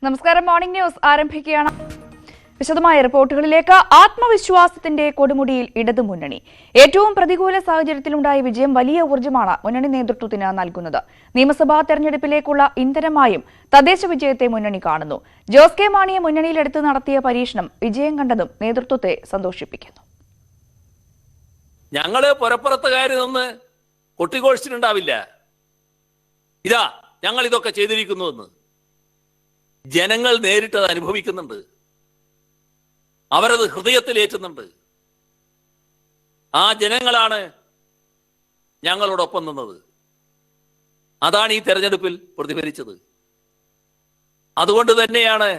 നമസ്കാരം. Morning news ആരംഭിക്കുകയാണ്. വിശദമായ റിപ്പോർട്ടുകളിലേക്ക്. ആത്മവിശ്വാസത്തിന്റെ കൊടുമുടിയിൽ ഇടതുമുന്നണി. ഏറ്റവും പ്രതികൂല സാഹചര്യത്തിലുണ്ടായ വിജയം വലിയ ഊർജ്ജമാണ് മുന്നണി നേതൃത്വത്തിന് നൽകുന്നത്. നിയമസഭാ തെരഞ്ഞെടുപ്പിലേക്കുള്ള ഇന്ധനമായും തദ്ദേശ വിജയത്തെ മുന്നണി കാണുന്നു. ജോസ് കെ മാണിയെ മുന്നണിയിലെടുത്ത് നടത്തിയ പരീക്ഷണം വിജയം കണ്ടതും നേതൃത്വത്തെ സന്തോഷിപ്പിക്കുന്നു. ഞങ്ങള് പുറപ്പുറത്തുകാരിൽ നിന്ന് കൊട്ടിഘോഷിച്ചിട്ടുണ്ടാവില്ല, ഇതാ ഞങ്ങൾ ഇതൊക്കെ ചെയ്തിരിക്കുന്നുവെന്ന്. ജനങ്ങൾ നേരിട്ടത് അനുഭവിക്കുന്നുണ്ട്, അവരത് ഹൃദയത്തിലേറ്റുന്നുണ്ട്. ആ ജനങ്ങളാണ് ഞങ്ങളോടൊപ്പം നിന്നത്. അതാണ് ഈ തെരഞ്ഞെടുപ്പിൽ പ്രതിഫലിച്ചത്. അതുകൊണ്ട് തന്നെയാണ്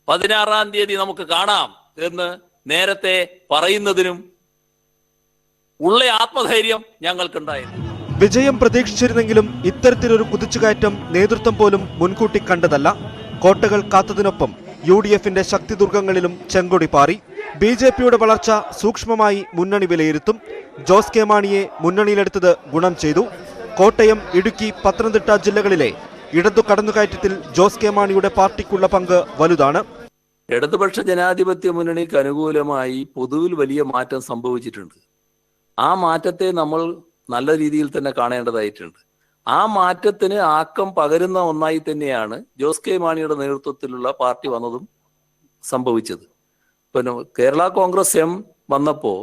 16-ാം തീയതി നമുക്ക് കാണാം എന്ന് നേരത്തെ പറയുന്നതിനും ഉള്ള ആത്മധൈര്യം ഞങ്ങൾക്കുണ്ടായിരുന്നു. വിജയം പ്രതീക്ഷിച്ചിരുന്നെങ്കിലും ഇത്തരത്തിലൊരു കുതിച്ചുകയറ്റം നേതൃത്വം പോലും മുൻകൂട്ടി കണ്ടതല്ല. കോട്ടകൾ കാത്തതിനൊപ്പം UDFന്റെ ശക്തിദുർഗങ്ങളിലും ചെങ്കൊടി പാറി. BJPയുടെ വളർച്ച സൂക്ഷ്മമായി മുന്നണി വിലയിരുത്തും. ജോസ് കെ മാണിയെ മുന്നണിയിലെടുത്തത് ഗുണം ചെയ്തു. കോട്ടയം, ഇടുക്കി, പത്തനംതിട്ട ജില്ലകളിലെ ഇടതു കടന്നുകയറ്റത്തിൽ ജോസ് കെ മാണിയുടെ പാർട്ടിക്കുള്ള പങ്ക് വലുതാണ്. ഇടതുപക്ഷ ജനാധിപത്യ മുന്നണിക്ക് അനുകൂലമായി പൊതുവിൽ വലിയ മാറ്റം സംഭവിച്ചിട്ടുണ്ട്. ആ മാറ്റത്തെ നമ്മൾ നല്ല രീതിയിൽ തന്നെ കാണേണ്ടതായിട്ടുണ്ട്. ആ മാറ്റത്തിന് ആക്കം പകരുന്ന ഒന്നായി തന്നെയാണ് ജോസ് കെ മാണിയുടെ നേതൃത്വത്തിലുള്ള പാർട്ടി വന്നതും സംഭവിച്ചത്. പിന്നെ കേരള കോൺഗ്രസ് എം വന്നപ്പോൾ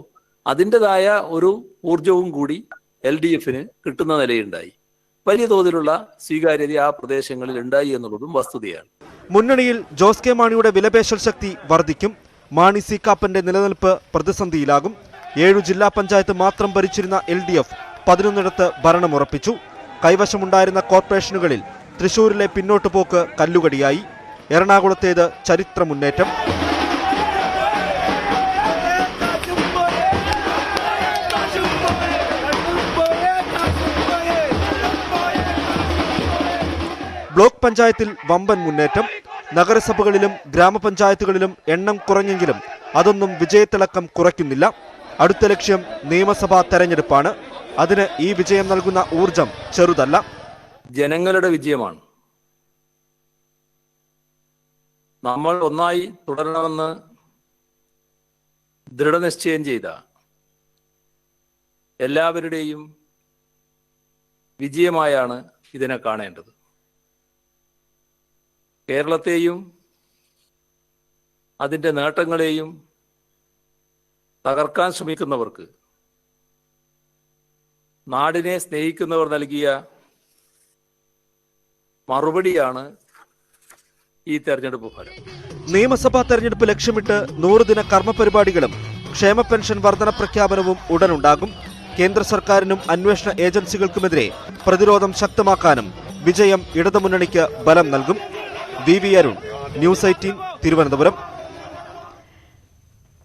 അതിൻ്റെതായ ഒരു ഊർജവും കൂടി LDFന് കിട്ടുന്ന നിലയുണ്ടായി. വലിയ തോതിലുള്ള സ്വീകാര്യത ആ പ്രദേശങ്ങളിൽ ഉണ്ടായി എന്നുള്ളതും വസ്തുതയാണ്. മുന്നണിയിൽ ജോസ് കെ മാണിയുടെ വിലപേശൽ ശക്തി വർദ്ധിക്കും. മാണി സി കാപ്പന്റെ നിലനിൽപ്പ് പ്രതിസന്ധിയിലാകും. 7 ജില്ലാ പഞ്ചായത്ത് മാത്രം ഭരിച്ചിരുന്ന LDF 11ഇടത്ത് ഭരണമുറപ്പിച്ചു. കൈവശമുണ്ടായിരുന്ന കോർപ്പറേഷനുകളിൽ തൃശൂരിലെ പിന്നോട്ടുപോക്ക് കല്ലുകടിയായി. എറണാകുളത്തേത് ചരിത്ര മുന്നേറ്റം. ബ്ലോക്ക് പഞ്ചായത്തിൽ വമ്പൻ മുന്നേറ്റം. നഗരസഭകളിലും ഗ്രാമപഞ്ചായത്തുകളിലും എണ്ണം കുറഞ്ഞെങ്കിലും അതൊന്നും വിജയത്തിളക്കം കുറയ്ക്കുന്നില്ല. അടുത്ത ലക്ഷ്യം നിയമസഭാ തെരഞ്ഞെടുപ്പാണ്. അതിന് ഈ വിജയം നൽകുന്ന ഊർജം ചെറുതല്ല. ജനങ്ങളുടെ വിജയമാണ്. നമ്മൾ ഒന്നായി തുടരണമെന്ന് ദൃഢനിശ്ചയം ചെയ്ത എല്ലാവരുടെയും വിജയമായാണ് ഇതിനെ കാണേണ്ടത്. കേരളത്തെയും അതിൻ്റെ നേട്ടങ്ങളെയും തകർക്കാൻ ശ്രമിക്കുന്നവർക്ക് നാടിനെ സ്നേഹിക്കുന്നവർ നൽകിയ മറുപടിയാണ് ഈ തെരഞ്ഞെടുപ്പ് ഫലം. നിയമസഭാ തെരഞ്ഞെടുപ്പ് ലക്ഷ്യമിട്ട് 100 ദിന കർമ്മ പരിപാടികളും ക്ഷേമ പെൻഷൻ വർധന പ്രഖ്യാപനവും ഉടനുണ്ടാകും. കേന്ദ്ര സർക്കാരിനും അന്വേഷണ ഏജൻസികൾക്കുമെതിരെ പ്രതിരോധം ശക്തമാക്കാനും വിജയം ഇടതുമുന്നണിക്ക് ബലം നൽകും. VV Arun, news 18, Thiruvananthapuram.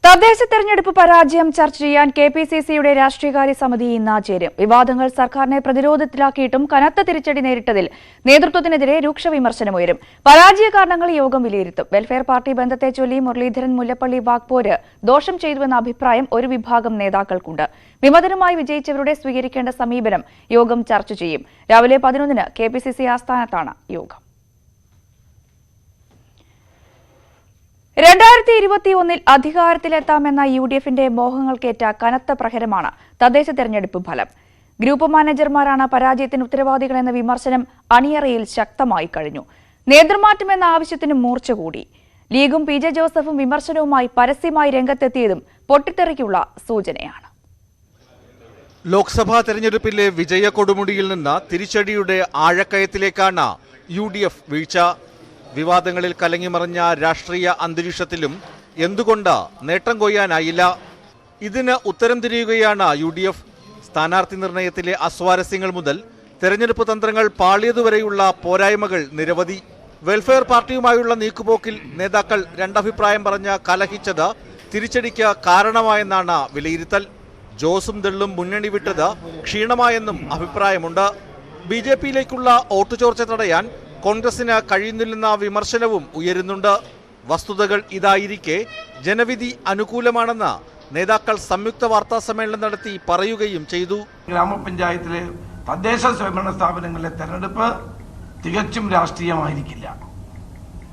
തദ്ദേശ തെരഞ്ഞെടുപ്പ് പരാജയം ചർച്ച ചെയ്യാൻ KPCCയുടെ രാഷ്ട്രീയകാര്യ സമിതി ഇന്ന് ചേരും. വിവാദങ്ങൾ സർക്കാരിനെ പ്രതിരോധത്തിലാക്കിയിട്ടും കനത്ത തിരിച്ചടി നേരിട്ടതിൽ നേതൃത്വത്തിനെതിരെ രൂക്ഷ വിമർശനമുയരും. പരാജയ കാരണങ്ങൾ യോഗം വിലയിരുത്തും. വെൽഫെയർ പാർട്ടി ബന്ധത്തെ ചൊല്ലി മുരളീധരൻ മുല്ലപ്പള്ളി വാഗ്പോര് ദോഷം ചെയ്തുവെന്ന അഭിപ്രായം ഒരു വിഭാഗം നേതാക്കൾക്കുണ്ട്. വിമതരുമായി വിജയിച്ചവരുടെ സ്വീകരിക്കേണ്ട സമീപനം യോഗം ചർച്ച ചെയ്യും. രാവിലെ 11-ന് KPCC ആസ്ഥാനത്താണ് യോഗം. 2021 അധികാരത്തിലെത്താമെന്ന UDFന്റെ മോഹങ്ങൾക്കേറ്റ കനത്ത പ്രഹരമാണ് തദ്ദേശ തെരഞ്ഞെടുപ്പ് ഫലം. ഗ്രൂപ്പ് മാനേജർമാരാണ് പരാജയത്തിന് ഉത്തരവാദികളെന്ന വിമർശനം അണിയറയിൽ ശക്തമായി കഴിഞ്ഞു. നേതൃമാറ്റമെന്ന ആവശ്യത്തിന് മൂർച്ച കൂടി. ലീഗും PJ ജോസഫും വിമർശനവുമായി പരസ്യമായി രംഗത്തെത്തിയതും പൊട്ടിത്തെറിക്കുള്ള സൂചനയാണ്. ലോക്സഭാ തെരഞ്ഞെടുപ്പിലെ വിജയ കൊടുമുടിയിൽ നിന്ന് തിരിച്ചടിയുടെ ആഴക്കയത്തിലേക്കാണ് UDF വീഴ്ച. വിവാദങ്ങളിൽ കലങ്ങിമറിഞ്ഞ രാഷ്ട്രീയ അന്തരീക്ഷത്തിലും എന്തുകൊണ്ട് നേട്ടം കൊയ്യാനായില്ല? ഇതിന് ഉത്തരം തിരിയുകയാണ് UDF. സ്ഥാനാർത്ഥി നിർണയത്തിലെ അസ്വാരസ്യങ്ങൾ മുതൽ തെരഞ്ഞെടുപ്പ് തന്ത്രങ്ങൾ പാളിയതുവരെയുള്ള പോരായ്മകൾ നിരവധി. വെൽഫെയർ പാർട്ടിയുമായുള്ള നീക്കുപോക്കിൽ നേതാക്കൾ രണ്ടഭിപ്രായം പറഞ്ഞ് കലഹിച്ചത് തിരിച്ചടിക്ക് കാരണമായെന്നാണ് വിലയിരുത്തൽ. ജോസും ദളും മുന്നണി വിട്ടത് ക്ഷീണമായെന്നും അഭിപ്രായമുണ്ട്. BJPയിലേക്കുള്ള വോട്ടുചോർച്ച തടയാൻ കോൺഗ്രസിന് കഴിയുന്നില്ലെന്ന വിമർശനവും ഉയരുന്നുണ്ട്. വസ്തുതകൾ ഇതായിരിക്കെ ജനവിധി അനുകൂലമാണെന്ന് നേതാക്കൾ സംയുക്ത വാർത്താ സമ്മേളനം നടത്തി പറയുകയും ചെയ്തു. ഗ്രാമപഞ്ചായത്തിലെ തദ്ദേശ സ്വയംഭരണ സ്ഥാപനങ്ങളിലെ തെരഞ്ഞെടുപ്പ് തികച്ചും രാഷ്ട്രീയമായിരിക്കില്ല.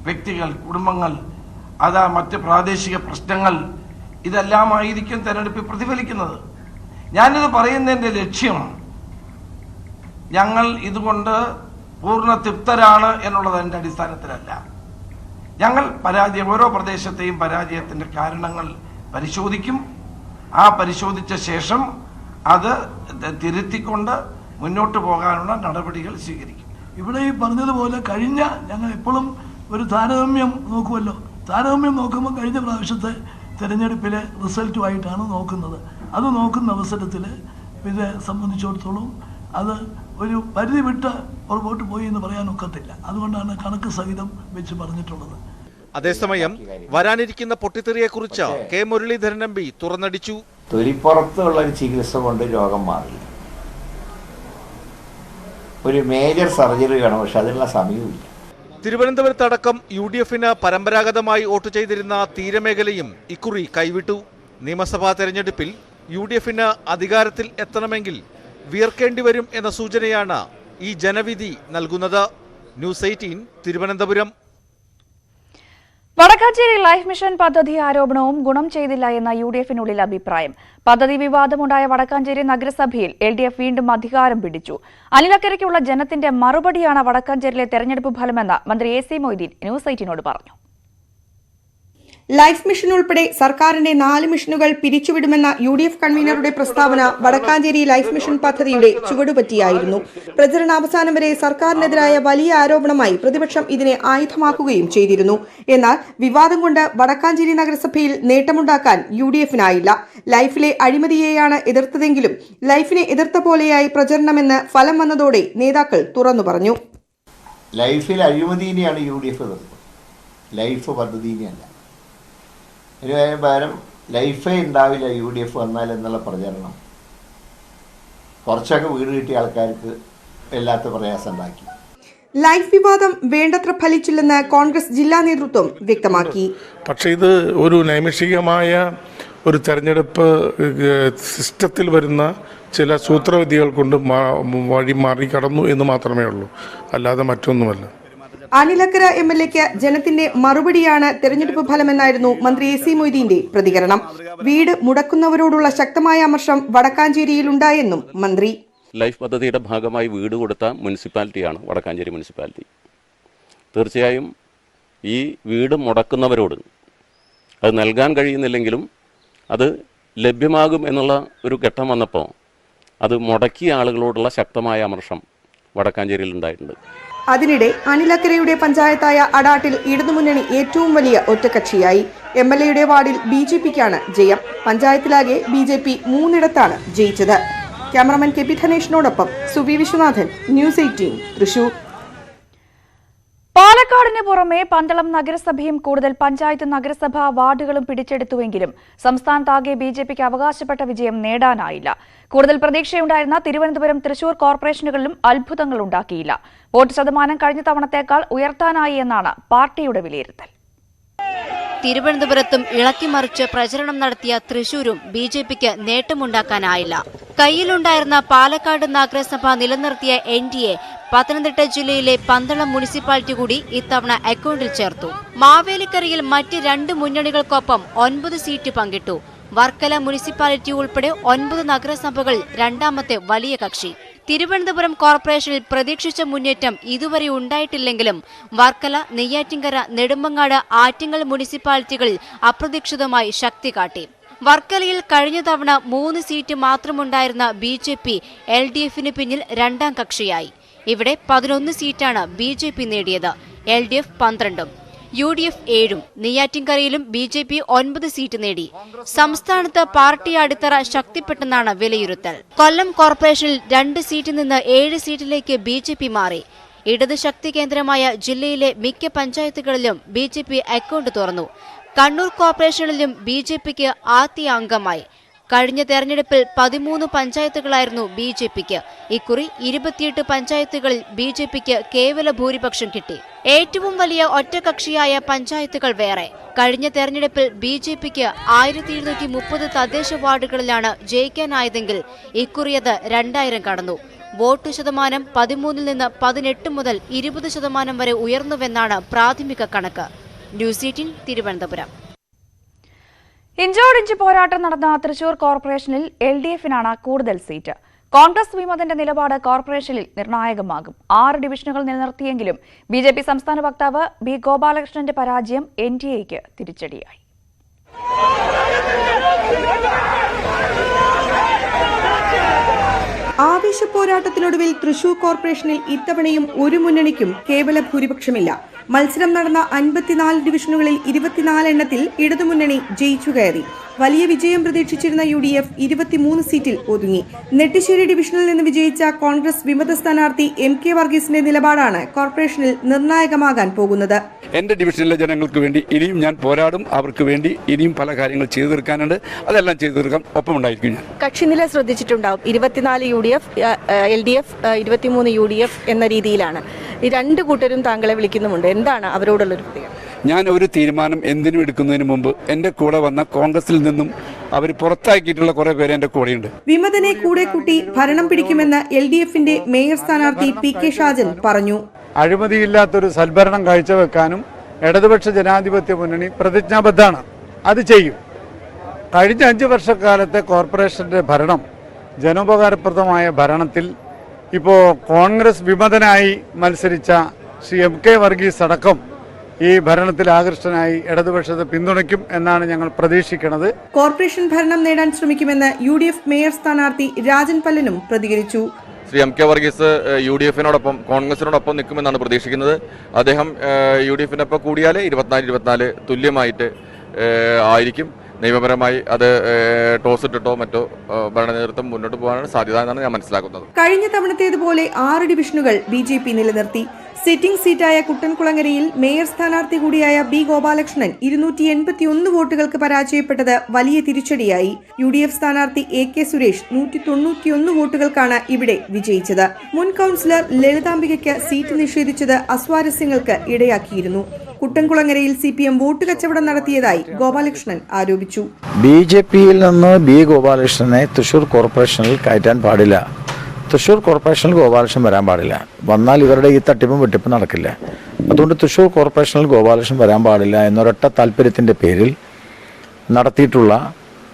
വ്യക്തികൾ, കുടുംബങ്ങൾ, അതാ മറ്റ് പ്രാദേശിക പ്രശ്നങ്ങൾ, ഇതെല്ലാമായിരിക്കും തെരഞ്ഞെടുപ്പിൽ പ്രതിഫലിക്കുന്നത്. ഞാനിത് പറയുന്നതിൻ്റെ ലക്ഷ്യം ഞങ്ങൾ ഇതുകൊണ്ട് പൂർണ്ണ തൃപ്തരാണ് എന്നുള്ളതിൻ്റെ അടിസ്ഥാനത്തിലല്ല. ഞങ്ങൾ ഓരോ പ്രദേശത്തെയും പരാജയത്തിൻ്റെ കാരണങ്ങൾ പരിശോധിക്കും. ആ പരിശോധിച്ച ശേഷം അത് തിരുത്തിക്കൊണ്ട് മുന്നോട്ട് പോകാനുള്ള നടപടികൾ സ്വീകരിക്കും. ഇവിടെ ഈ പറഞ്ഞതുപോലെ ഞങ്ങൾ എപ്പോഴും ഒരു താരതമ്യം നോക്കുമല്ലോ. താരതമ്യം നോക്കുമ്പോൾ കഴിഞ്ഞ പ്രാവശ്യത്തെ തെരഞ്ഞെടുപ്പിലെ റിസൾട്ടുമായിട്ടാണ് നോക്കുന്നത്. അത് നോക്കുന്ന അവസരത്തിൽ ഇത് സംബന്ധിച്ചിടത്തോളം അത് ഒരു പരിധി വിട്ട് പുറകോട്ട് പോയി എന്ന് പറയാൻ ഒക്കത്തില്ല. അതുകൊണ്ടാണ് കണക്ക് സഹിതം വെച്ച് പറഞ്ഞിട്ടുള്ളത്. അതേസമയം വരാനിരിക്കുന്ന പൊട്ടിത്തെറിയെക്കുറിച്ച് കെ മുരളീധരൻ എം പി തുറന്നടിച്ചു. തൊലിപ്പുറത്തുള്ള ഒരു ചികിത്സ കൊണ്ട് രോഗം മാറില്ല. ഒരു മേജർ സർജറി വേണം, പക്ഷെ അതിനുള്ള സമയമില്ല. തിരുവനന്തപുരത്തടക്കം UDFന് പരമ്പരാഗതമായി വോട്ട് ചെയ്തിരുന്ന തീരമേഖലയും ഇക്കുറി കൈവിട്ടു. നിയമസഭാ തെരഞ്ഞെടുപ്പിൽ UDFന് അധികാരത്തിൽ എത്തണമെങ്കിൽ വിയർക്കേണ്ടി വരും എന്ന സൂചനയാണ് ഈ ജനവിധി നൽകുന്നത്. News 18 Thiruvananthapuram. Wadakkanchery life mission പദ്ധതി ആരോപണവും ഗുണം ചെയ്തില്ല എന്ന UDFനുള്ളിൽ അഭിപ്രായം. പദ്ധതി വിവാദമുണ്ടായ വടക്കാഞ്ചേരി നഗരസഭയിൽ LDF വീണ്ടും അധികാരം പിടിച്ചു. അനിലക്കരയ്ക്കുള്ള ജനത്തിന്റെ മറുപടിയാണ് വടക്കാഞ്ചേരിയിലെ തെരഞ്ഞെടുപ്പ് ഫലമെന്ന് മന്ത്രി AC മൊയ്തീൻ ന്യൂസ് 18നോട് പറഞ്ഞു. ലൈഫ് മിഷൻ ഉൾപ്പെടെ സർക്കാരിന്റെ 4 മിഷനുകൾ പിരിച്ചുവിടുമെന്ന UDF കൺവീനറുടെ പ്രസ്താവന വടക്കാഞ്ചേരി ലൈഫ് മിഷൻ പദ്ധതിയുടെ ചുവടുപറ്റിയായിരുന്നു. പ്രചരണാവസാനം വരെ സർക്കാരിനെതിരായ വലിയ ആരോപണമായി പ്രതിപക്ഷം ഇതിനെ ആയുധമാക്കുകയും ചെയ്തിരുന്നു. എന്നാൽ വിവാദം കൊണ്ട് വടക്കാഞ്ചേരി നഗരസഭയിൽ നേട്ടമുണ്ടാക്കാൻ UDFനായില്ല. ലൈഫിലെ അഴിമതിയെയാണ് എതിർത്തതെങ്കിലും ലൈഫിനെ എതിർത്ത പോലെയായി പ്രചരണമെന്ന് ഫലം വന്നതോടെ നേതാക്കൾ തുറന്നു പറഞ്ഞു. ലൈഫിൽ അഴിമതിനെയാണ് UDF എതിർത്തത്, ലൈഫ് പദ്ധതിനെയല്ല. പകരം ലൈഫേ ഉണ്ടാവില്ല UDF വന്നാൽ എന്നുള്ള പ്രചരണം കുറച്ചൊക്കെ വീട് കിട്ടിയ ആൾക്കാർക്ക് വല്ലാത്ത പ്രയാസം ഉണ്ടാക്കി. ലൈഫ് വിവാദം വേണ്ടത്ര ഫലിച്ചില്ലെന്ന് കോൺഗ്രസ് ജില്ലാ നേതൃത്വം വ്യക്തമാക്കി. പക്ഷേ ഇത് ഒരു നൈമിഷികമായ ഒരു തെരഞ്ഞെടുപ്പ് സിസ്റ്റത്തിൽ വരുന്ന ചില സൂത്രവിധികൾ കൊണ്ട് വഴി മറികടന്നു എന്ന് മാത്രമേ ഉള്ളൂ, അല്ലാതെ മറ്റൊന്നുമല്ല. അനിലക്കര MLAക്ക് ജനത്തിന്റെ മറുപടിയാണ് തെരഞ്ഞെടുപ്പ് ഫലമെന്നായിരുന്നു മന്ത്രി AC മൊയ്തീന്റെ പ്രതികരണം. വീട് മുടക്കുന്നവരോടുള്ള ശക്തമായ അമർഷം വടക്കാഞ്ചേരിയിൽ ഉണ്ടായെന്നും മന്ത്രി. ലൈഫ് പദ്ധതിയുടെ ഭാഗമായി വീട് കൊടുത്ത മുനിസിപ്പാലിറ്റിയാണ് വടക്കാഞ്ചേരി മുനിസിപ്പാലിറ്റി. തീർച്ചയായും ഈ വീട് മുടക്കുന്നവരോട് അത് നൽകാൻ കഴിയുന്നില്ലെങ്കിലും അത് ലഭ്യമാകും എന്നുള്ള ഒരു ഘട്ടം വന്നപ്പോൾ അത് മുടക്കിയ ആളുകളോടുള്ള ശക്തമായ അമർഷം വടക്കാഞ്ചേരിയിൽ ഉണ്ടായിട്ടുണ്ട്. അതിനിടെ അനിലക്കരയുടെ പഞ്ചായത്തായ അടാട്ടിൽ ഇടതുമുന്നണി ഏറ്റവും വലിയ ഒറ്റക്കക്ഷിയായി. MLAയുടെ വാർഡിൽ BJPക്കാണ് ജയം. പഞ്ചായത്തിലാകെ BJP 3 ജയിച്ചത്. ക്യാമറമാൻ KP ധനേഷിനോടൊപ്പം സുവി വിശ്വനാഥൻ, ന്യൂസ് 18 തൃശൂർ. പാലക്കാടിന് പുറമെ പന്തളം നഗരസഭയും കൂടുതൽ പഞ്ചായത്ത് നഗരസഭാ വാർഡുകളും പിടിച്ചെടുത്തുവെങ്കിലും സംസ്ഥാനത്താകെ BJPക്ക് അവകാശപ്പെട്ട വിജയം നേടാനായില്ല. കൂടുതൽ പ്രതീക്ഷയുണ്ടായിരുന്ന തിരുവനന്തപുരം, തൃശൂർ കോർപ്പറേഷനുകളിലും അത്ഭുതങ്ങൾ ഉണ്ടാക്കിയില്ല. വോട്ട് ശതമാനം കഴിഞ്ഞ തവണത്തേക്കാൾ ഉയർത്താനായി എന്നാണ് പാർട്ടിയുടെ വിലയിരുത്തൽ. തിരുവനന്തപുരത്തും ഇളക്കിമറിച്ച് പ്രചരണം നടത്തിയ തൃശൂരും BJPക്ക് നേട്ടമുണ്ടാക്കാനായില്ല. കയ്യിലുണ്ടായിരുന്ന പാലക്കാട് നഗരസഭ നിലനിർത്തിയ NDA പത്തനംതിട്ട ജില്ലയിലെ പന്തളം മുനിസിപ്പാലിറ്റി കൂടി ഇത്തവണ അക്കൗണ്ടിൽ ചേർത്തു. മാവേലിക്കരയിൽ മറ്റ് 2 മുന്നണികൾക്കൊപ്പം 9 സീറ്റ് പങ്കിട്ടു. വർക്കല മുനിസിപ്പാലിറ്റി ഉൾപ്പെടെ 9 നഗരസഭകൾ രണ്ടാമത്തെ വലിയ കക്ഷി. തിരുവനന്തപുരം കോർപ്പറേഷനിൽ പ്രതീക്ഷിച്ച മുന്നേറ്റം ഇതുവരെ ഉണ്ടായിട്ടില്ലെങ്കിലും വർക്കല, നെയ്യാറ്റിൻകര, നെടുമങ്ങാട്, ആറ്റിങ്ങൽ മുനിസിപ്പാലിറ്റികളിൽ അപ്രതീക്ഷിതമായി ശക്തി കാട്ടി. വർക്കലയിൽ കഴിഞ്ഞ തവണ 3 സീറ്റ് മാത്രമുണ്ടായിരുന്ന BJP LDFന് പിന്നിൽ രണ്ടാം കക്ഷിയായി. ഇവിടെ 11 സീറ്റാണ് BJP നേടിയത്. LDF 12ഉം UDF 7ഉം. നെയ്യാറ്റിൻകരയിലും BJP 9 സീറ്റ് നേടി. സംസ്ഥാനത്ത് പാർട്ടി അടിത്തറ ശക്തിപ്പെട്ടെന്നാണ് വിലയിരുത്തൽ. കൊല്ലം കോർപ്പറേഷനിൽ 2 സീറ്റിൽ നിന്ന് 7 സീറ്റിലേക്ക് BJP മാറി. ഇടത് ശക്തി കേന്ദ്രമായ ജില്ലയിലെ മിക്ക പഞ്ചായത്തുകളിലും BJP അക്കൗണ്ട് തുറന്നു. കണ്ണൂർ കോർപ്പറേഷനിലും BJPക്ക് ആദ്യ അംഗമായി. കഴിഞ്ഞ തെരഞ്ഞെടുപ്പിൽ 13 പഞ്ചായത്തുകളായിരുന്നു BJPക്ക്. ഇക്കുറി 28 പഞ്ചായത്തുകളിൽ BJPക്ക് കേവല ഭൂരിപക്ഷം കിട്ടി. ഏറ്റവും വലിയ ഒറ്റകക്ഷിയായ പഞ്ചായത്തുകൾ വേറെ. കഴിഞ്ഞ തെരഞ്ഞെടുപ്പിൽ BJPക്ക് 1730 തദ്ദേശ വാർഡുകളിലാണ് ജയിക്കാനായതെങ്കിൽ ഇക്കുറിയത് 2000 കടന്നു. വോട്ട് ശതമാനം 13 നിന്ന് 18 മുതൽ 20% വരെ ഉയർന്നുവെന്നാണ് പ്രാഥമിക കണക്ക്. ന്യൂസ് 18 തിരുവനന്തപുരം. ഇഞ്ചോടിഞ്ച് പോരാട്ടം നടന്ന തൃശൂർ കോർപ്പറേഷനിൽ LDF-നാണ് കൂടുതൽ സീറ്റ്. കോൺഗ്രസ് വിമതന്റെ നിലപാട് കോർപ്പറേഷനിൽ നിർണായകമാകും. 6 ഡിവിഷനുകൾ നിലനിർത്തിയെങ്കിലും BJP സംസ്ഥാന വക്താവ് B. ഗോപാലകൃഷ്ണന്റെ പരാജയം NDAയ്ക്ക് തിരിച്ചടിയായി. ആവേശ പോരാട്ടത്തിനൊടുവിൽ തൃശൂർ കോർപ്പറേഷനിൽ ഇത്തവണയും ഒരു മുന്നണിക്കും കേവല ഭൂരിപക്ഷമില്ല. മത്സരം നടന്ന 54 ഡിവിഷനുകളിൽ 24 എണ്ണത്തിൽ ഇടതുമുന്നണി ജയിച്ചു കയറി. വലിയ വിജയം പ്രതീക്ഷിച്ചിരുന്ന UDF 23 സീറ്റിൽ ഒതുങ്ങി. നെട്ടിശ്ശേരി ഡിവിഷനിൽ നിന്ന് വിജയിച്ച കോൺഗ്രസ് വിമത സ്ഥാനാർത്ഥി MK വർഗീസിന്റെ നിലപാടാണ് കോർപ്പറേഷനിൽ നിർണായകമാകാൻ പോകുന്നത്. എന്റെ ഡിവിഷനിലെ ജനങ്ങൾക്ക് വേണ്ടി ഇനിയും ഞാൻ പോരാടും. അവർക്ക് വേണ്ടി ഇനിയും പല കാര്യങ്ങൾ ചെയ്തു തീർക്കാനുണ്ട്. അതെല്ലാം ചെയ്തു തീർക്കാൻ ഒപ്പമുണ്ടായിരിക്കും ഞാൻ. കക്ഷിനില ശ്രദ്ധിച്ചിട്ടുണ്ടാവും. 24 UDF, LDF, 23 UDF എന്ന രീതിയിലാണ്. ഈ രണ്ട് കൂട്ടരും താങ്കളെ വിളിക്കുന്നുമുണ്ട്. എന്താണ് അവരോടുള്ളൊരു പ്രത്യേകത? ഞാൻ ഒരു തീരുമാനം എന്തിനും എടുക്കുന്നതിന് മുമ്പ് എന്റെ കൂടെ വന്ന കോൺഗ്രസിൽ നിന്നും അവർ പുറത്താക്കിയിട്ടുള്ള കുറെ പേര് എന്റെ കൂടെയുണ്ട്. വിമതനെ കൂടെ കൂട്ടി ഭരണം പിടിക്കുമെന്ന് LDF-ന്റെ മേയർ സ്ഥാനാർത്ഥി PK ഷാജൻ പറഞ്ഞു. അഴിമതിയില്ലാത്തൊരു സൽഭരണം കാഴ്ചവെക്കാനും ഇടതുപക്ഷ ജനാധിപത്യ മുന്നണി പ്രതിജ്ഞാബദ്ധമാണ്. അത് ചെയ്യും. കഴിഞ്ഞ 5 വർഷക്കാലത്തെ കോർപ്പറേഷന്റെ ഭരണം ജനോപകാരപ്രദമായ ഭരണത്തിൽ ഇപ്പോൾ കോൺഗ്രസ് വിമതനായി മത്സരിച്ച ശ്രീ MK വർഗീസ് അടക്കം ഈ ഭരണത്തിൽ ആകൃഷ്ടനായി ഇടതുപക്ഷത്തെ പിന്തുണയ്ക്കും എന്നാണ് ഞങ്ങൾ പ്രതീക്ഷിക്കുന്നത്. കോർപ്പറേഷൻ ഭരണം നേടാൻ ശ്രമിക്കുമെന്ന് UDF മേയർ സ്ഥാനാർത്ഥി രാജൻ പല്ലനും പ്രതികരിച്ചു. ശ്രീ MK വർഗീസ് UDF-നോടൊപ്പം കോൺഗ്രസിനോടൊപ്പം നിൽക്കുമെന്നാണ് പ്രതീക്ഷിക്കുന്നത്. അദ്ദേഹം UDF-നൊപ്പം കൂടിയാൽ 24 തുല്യമായിട്ട് ആയിരിക്കും. നിയമപരമായി അത് ടോസ് ഇട്ടിട്ടോ മറ്റോ ഭരണ നേതൃത്വം മുന്നോട്ട് പോകാനാണ് സാധ്യത എന്നാണ് ഞാൻ മനസ്സിലാക്കുന്നത്. കഴിഞ്ഞ തവണത്തേതുപോലെ 6 ഡിവിഷനുകൾ BJP നിലനിർത്തി. സിറ്റിംഗ് സീറ്റായ കുട്ടൻകുളങ്ങരയിൽ മേയർ സ്ഥാനാർത്ഥി കൂടിയായ B. ഗോപാലകൃഷ്ണൻ 281 വോട്ടുകൾക്ക് പരാജയപ്പെട്ടത് വലിയ തിരിച്ചടിയായി. UDF സ്ഥാനാർത്ഥി AK സുരേഷ് 191 വോട്ടുകൾക്കാണ് ഇവിടെ വിജയിച്ചത്. മുൻ കൌൺസിലർ ലളിതാംബികയ്ക്ക് സീറ്റ് നിഷേധിച്ചത് അസ്വാരസ്യങ്ങൾക്ക് ഇടയാക്കിയിരുന്നു. കുട്ടൻകുളങ്ങരയിൽ CPM വോട്ട് കച്ചവടം നടത്തിയതായി ഗോപാലകൃഷ്ണൻ ആരോപിച്ചു. BJP-യിൽ നിന്ന് B. ഗോപാലകൃഷ്ണനെ തൃശൂർ കോർപ്പറേഷനിൽ കയറ്റാൻ പാടില്ല. തൃശൂർ കോർപ്പറേഷനിൽ ഗോപാലകൃഷ്ണൻ വരാൻ പാടില്ല. വന്നാൽ ഇവരുടെ ഈ തട്ടിപ്പും വെട്ടിപ്പും നടക്കില്ല. അതുകൊണ്ട് തൃശൂർ കോർപ്പറേഷനിൽ ഗോപാലകൃഷ്ണൻ വരാൻ പാടില്ല എന്നൊരൊറ്റ താല്പര്യത്തിന്റെ പേരിൽ നടത്തിയിട്ടുള്ള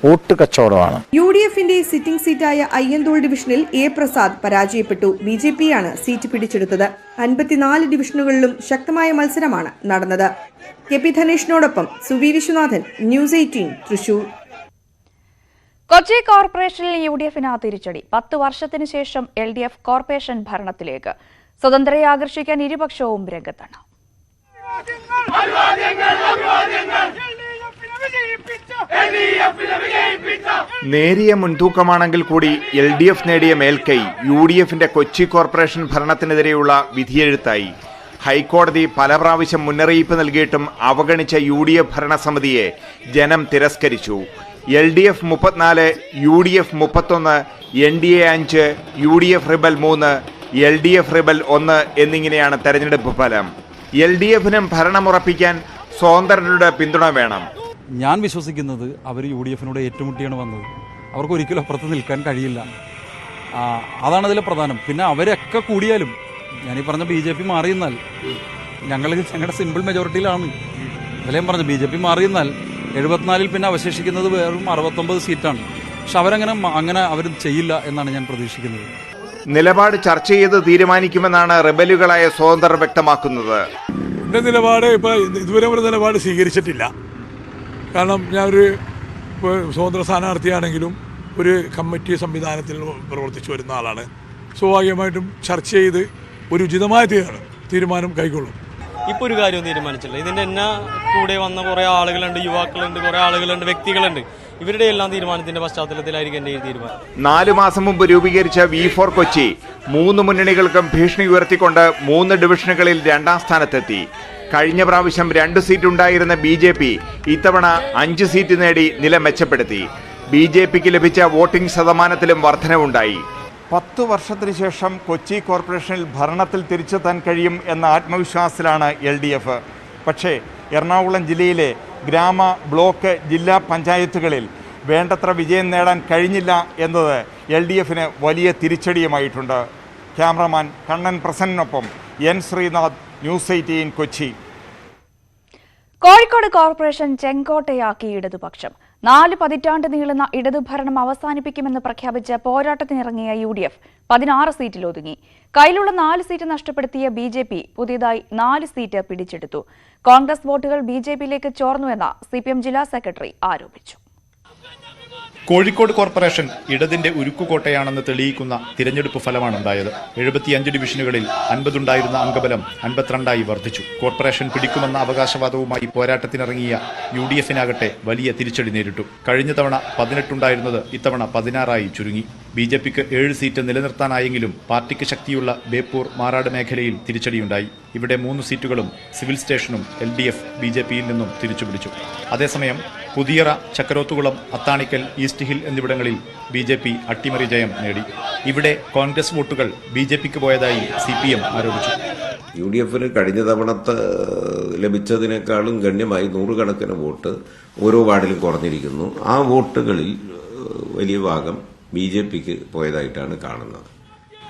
വോട്ട് കച്ചവടമാണ്. UDF-ന്റെ സിറ്റിംഗ് സീറ്റായ അയ്യന്തോൾ ഡിവിഷനിൽ A. പ്രസാദ് പരാജയപ്പെട്ടു. BJP-യാണ് സീറ്റ് പിടിച്ചെടുത്തത്. 54 ഡിവിഷനുകളിലും ശക്തമായ മത്സരമാണ് നടന്നത്. KP ധനേഷിനോടൊപ്പം സുവി വിശ്വനാഥൻ, ന്യൂസ് 18 തൃശൂർ. കൊച്ചി കോർപ്പറേഷനിൽ UDF-ന് തിരിച്ചടി. 10 വർഷത്തിനു ശേഷം LDF കോർപ്പറേഷൻ ഭരണത്തിലേക്ക്. സ്വതന്ത്രരെ ആകർഷിക്കാൻ ഇരുപക്ഷവും രംഗത്താണ്. നേരിയ മുൻതൂക്കമാണെങ്കിൽ കൂടി LDF നേടിയ മേൽക്കൈ UDF-ന്റെ കൊച്ചി കോർപ്പറേഷൻ ഭരണത്തിനെതിരെയുള്ള വിധിയെഴുത്തായി. ഹൈക്കോടതി പല പ്രാവശ്യം മുന്നറിയിപ്പ് നൽകിയിട്ടും അവഗണിച്ച UDF ഭരണസമിതിയെ ജനം തിരസ്കരിച്ചു. LDF 34, UDF 31, NDA 5, UDF rebel 3, LDF rebel 1 എന്നിങ്ങനെയാണ് തെരഞ്ഞെടുപ്പ് ഫലം. LDF-നും ഭരണമുറപ്പിക്കാൻ സ്വതന്ത്രരുടെ പിന്തുണ വേണം. ഞാൻ വിശ്വസിക്കുന്നത് അവർ UDF-നോട് ഏറ്റുമുട്ടിയാണ് വന്നത്. അവർക്ക് ഒരിക്കലും അപ്പുറത്ത് നിൽക്കാൻ കഴിയില്ല. അതാണ് അതിലെ പ്രധാനം. പിന്നെ അവരൊക്കെ കൂടിയാലും ഞാനീ പറഞ്ഞ BJP മാറിയെന്നാൽ ഞങ്ങളുടെ സിമ്പിൾ മെജോറിറ്റിയിലാണ്. അതിലേയും പറഞ്ഞ BJP മാറിയെന്നാൽ 74-ൽ പിന്നെ അവശേഷിക്കുന്നത് വെറും 69 സീറ്റാണ്. പക്ഷെ അങ്ങനെ അവർ ചെയ്യില്ല എന്നാണ് ഞാൻ പ്രതീക്ഷിക്കുന്നത്. നിലപാട് ചർച്ച ചെയ്ത് തീരുമാനിക്കുമെന്നാണ് റിബലുകളായ സ്വതന്ത്രർ വ്യക്തമാക്കുന്നത്. എൻ്റെ നിലപാട് ഇപ്പോൾ ഇതുവരെ ഒരു നിലപാട് സ്വീകരിച്ചിട്ടില്ല. കാരണം ഞാനൊരു സ്വതന്ത്ര സ്ഥാനാർത്ഥിയാണെങ്കിലും ഒരു കമ്മിറ്റി സംവിധാനത്തിൽ പ്രവർത്തിച്ചു വരുന്ന ആളാണ്. സ്വാഭാവികമായിട്ടും ചർച്ച ചെയ്ത് ഒരു ഉചിതമായ തീരുമാനം കൈക്കൊള്ളും. ഇപ്പോൾ ഒരു കാര്യവും തീരുമാനിച്ചില്ല. ഇതിൻ്റെ എന്നാ കൂടെ വന്ന കുറേ ആളുകളുണ്ട്, യുവാക്കളുണ്ട്, കുറേ ആളുകളുണ്ട്, വ്യക്തികളുണ്ട്. ഇവരുടെ എല്ലാം തീരുമാനത്തിന്റെ പശ്ചാത്തലത്തിലായിരിക്കും എൻ്റെ ഈ തീരുമാനം. 4 മാസം മുമ്പ് രൂപീകരിച്ച V4 കൊച്ചി 3 മുന്നണികൾക്കും ഭീഷണി ഉയർത്തിക്കൊണ്ട് 3 ഡിവിഷനുകളിൽ 2ാം സ്ഥാനത്തെത്തി. കഴിഞ്ഞ പ്രാവശ്യം 2 സീറ്റ് ഉണ്ടായിരുന്ന BJP ഇത്തവണ 5 സീറ്റ് നേടി നില മെച്ചപ്പെടുത്തി. BJP-ക്ക് ലഭിച്ച വോട്ടിംഗ് ശതമാനത്തിലും വർധനവുണ്ടായി. 10 വർഷത്തിന് ശേഷം കൊച്ചി കോർപ്പറേഷനിൽ ഭരണത്തിൽ തിരിച്ചെത്താൻ കഴിയും എന്ന ആത്മവിശ്വാസത്തിലാണ് LDF. പക്ഷേ എറണാകുളം ജില്ലയിലെ ഗ്രാമ, ബ്ലോക്ക്, ജില്ലാ പഞ്ചായത്തുകളിൽ വേണ്ടത്ര വിജയം നേടാൻ കഴിഞ്ഞില്ല എന്നത് LDF-ന് വലിയ തിരിച്ചടിയുമായിട്ടുണ്ട്. ക്യാമറമാൻ കണ്ണൻ പ്രസന്നൊപ്പം N Sreenath, news 18 Kochi. Kozhikode corporation ചെങ്കോട്ടയാക്കി ഇടതുപക്ഷം. 4 പതിറ്റാണ്ട് നീളുന്ന ഇടതുഭരണം അവസാനിപ്പിക്കുമെന്ന് പ്രഖ്യാപിച്ച് പോരാട്ടത്തിനിറങ്ങിയ UDF 16 സീറ്റിൽ ഒതുങ്ങി. കയ്യിലുള്ള 4 സീറ്റ് നഷ്ടപ്പെടുത്തിയ BJP പുതിയതായി 4 സീറ്റ് പിടിച്ചെടുത്തു. കോൺഗ്രസ് വോട്ടുകൾ BJPയിലേക്ക് ചോർന്നുവെന്ന് CPM ജില്ലാ സെക്രട്ടറി ആരോപിച്ചു. കോഴിക്കോട് കോർപ്പറേഷൻ ഇടതിന്റെ ഉരുക്കുകോട്ടയാണെന്ന് തെളിയിക്കുന്ന തിരഞ്ഞെടുപ്പ് ഫലമാണ് ഉണ്ടായത്. 75 ഡിവിഷനുകളിൽ 50 ഉണ്ടായിരുന്ന അംഗബലം 52ആയി വർദ്ധിച്ചു. കോർപ്പറേഷൻ പിടിക്കുമെന്ന അവകാശവാദവുമായി പോരാട്ടത്തിനിറങ്ങിയ UDFനാകട്ടെ വലിയ തിരിച്ചടി നേരിട്ടു. കഴിഞ്ഞ തവണ 18 ഉണ്ടായിരുന്നത് ഇത്തവണ 16ആയി ചുരുങ്ങി. BJPക്ക് 7 സീറ്റ് നിലനിർത്താനായെങ്കിലും പാർട്ടിക്ക് ശക്തിയുള്ള ബേപ്പൂർ, മാറാട് മേഖലയിൽ തിരിച്ചടിയുണ്ടായി. ഇവിടെ 3 സീറ്റുകളും സിവിൽ സ്റ്റേഷനും LDF BJPയിൽ നിന്നും തിരിച്ചുപിടിച്ചു. അതേസമയം പുതിയറ, ചക്കരോത്തുകുളം, അത്താണിക്കൽ, ഈസ്റ്റ് ഹിൽ എന്നിവിടങ്ങളിൽ BJP അട്ടിമറി ജയം നേടി. ഇവിടെ കോൺഗ്രസ് വോട്ടുകൾ BJPക്ക് പോയതായി CPM ആരോപിച്ചു. UDFന് കഴിഞ്ഞ തവണത്തെ ലഭിച്ചതിനേക്കാളും ഗണ്യമായി 100 കണക്കിന് വോട്ട് ഓരോ വാർഡിലും കുറഞ്ഞിരിക്കുന്നു. ആ വോട്ടുകളിൽ വലിയ ഭാഗം BJPക്ക് പോയതായിട്ടാണ് കാണുന്നത്.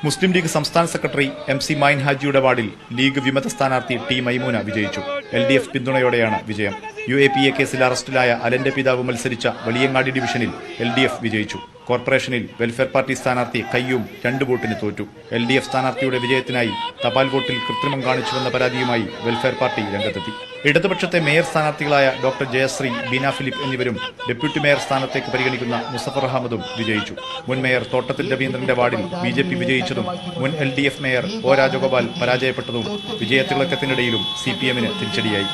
മുസ്ലിം ലീഗ് സംസ്ഥാന സെക്രട്ടറി MC മൈൻ ഹാജിയുടെ വാർഡിൽ ലീഗ് വിമത സ്ഥാനാർത്ഥി T മൈമൂന വിജയിച്ചു. LDF പിന്തുണയോടെയാണ് വിജയം. UAPA കേസിൽ അറസ്റ്റിലായ അലന്റെ പിതാവ് മത്സരിച്ച വലിയങ്ങാടി ഡിവിഷനിൽ LDF വിജയിച്ചു. കോർപ്പറേഷനിൽ വെൽഫെയർ പാർട്ടി സ്ഥാനാർത്ഥി കയ്യൂം 2 വോട്ടിന് തോറ്റു. LDF സ്ഥാനാർത്ഥിയുടെ വിജയത്തിനായി തപാൽ വോട്ടിൽ കൃത്രിമം കാണിച്ചുവെന്ന പരാതിയുമായി വെൽഫെയർ പാർട്ടി രംഗത്തെത്തി. ഇടതുപക്ഷത്തെ മേയർ സ്ഥാനാർത്ഥികളായ ഡോക്ടർ ജയശ്രീ, ബീന ഫിലിപ്പ് എന്നിവരും ഡെപ്യൂട്ടി മേയർ സ്ഥാനത്തേക്ക് പരിഗണിക്കുന്ന മുസഫർ അഹമ്മദും വിജയിച്ചു. മുൻ മേയർ തോട്ടത്തിൽ രവീന്ദ്രന്റെ വാർഡിൽ BJP വിജയിച്ചതും മുൻ LDF മേയർ O രാജഗോപാൽ പരാജയപ്പെട്ടതും വിജയത്തിളക്കത്തിനിടയിലും CPMന് തിരിച്ചടിയായി.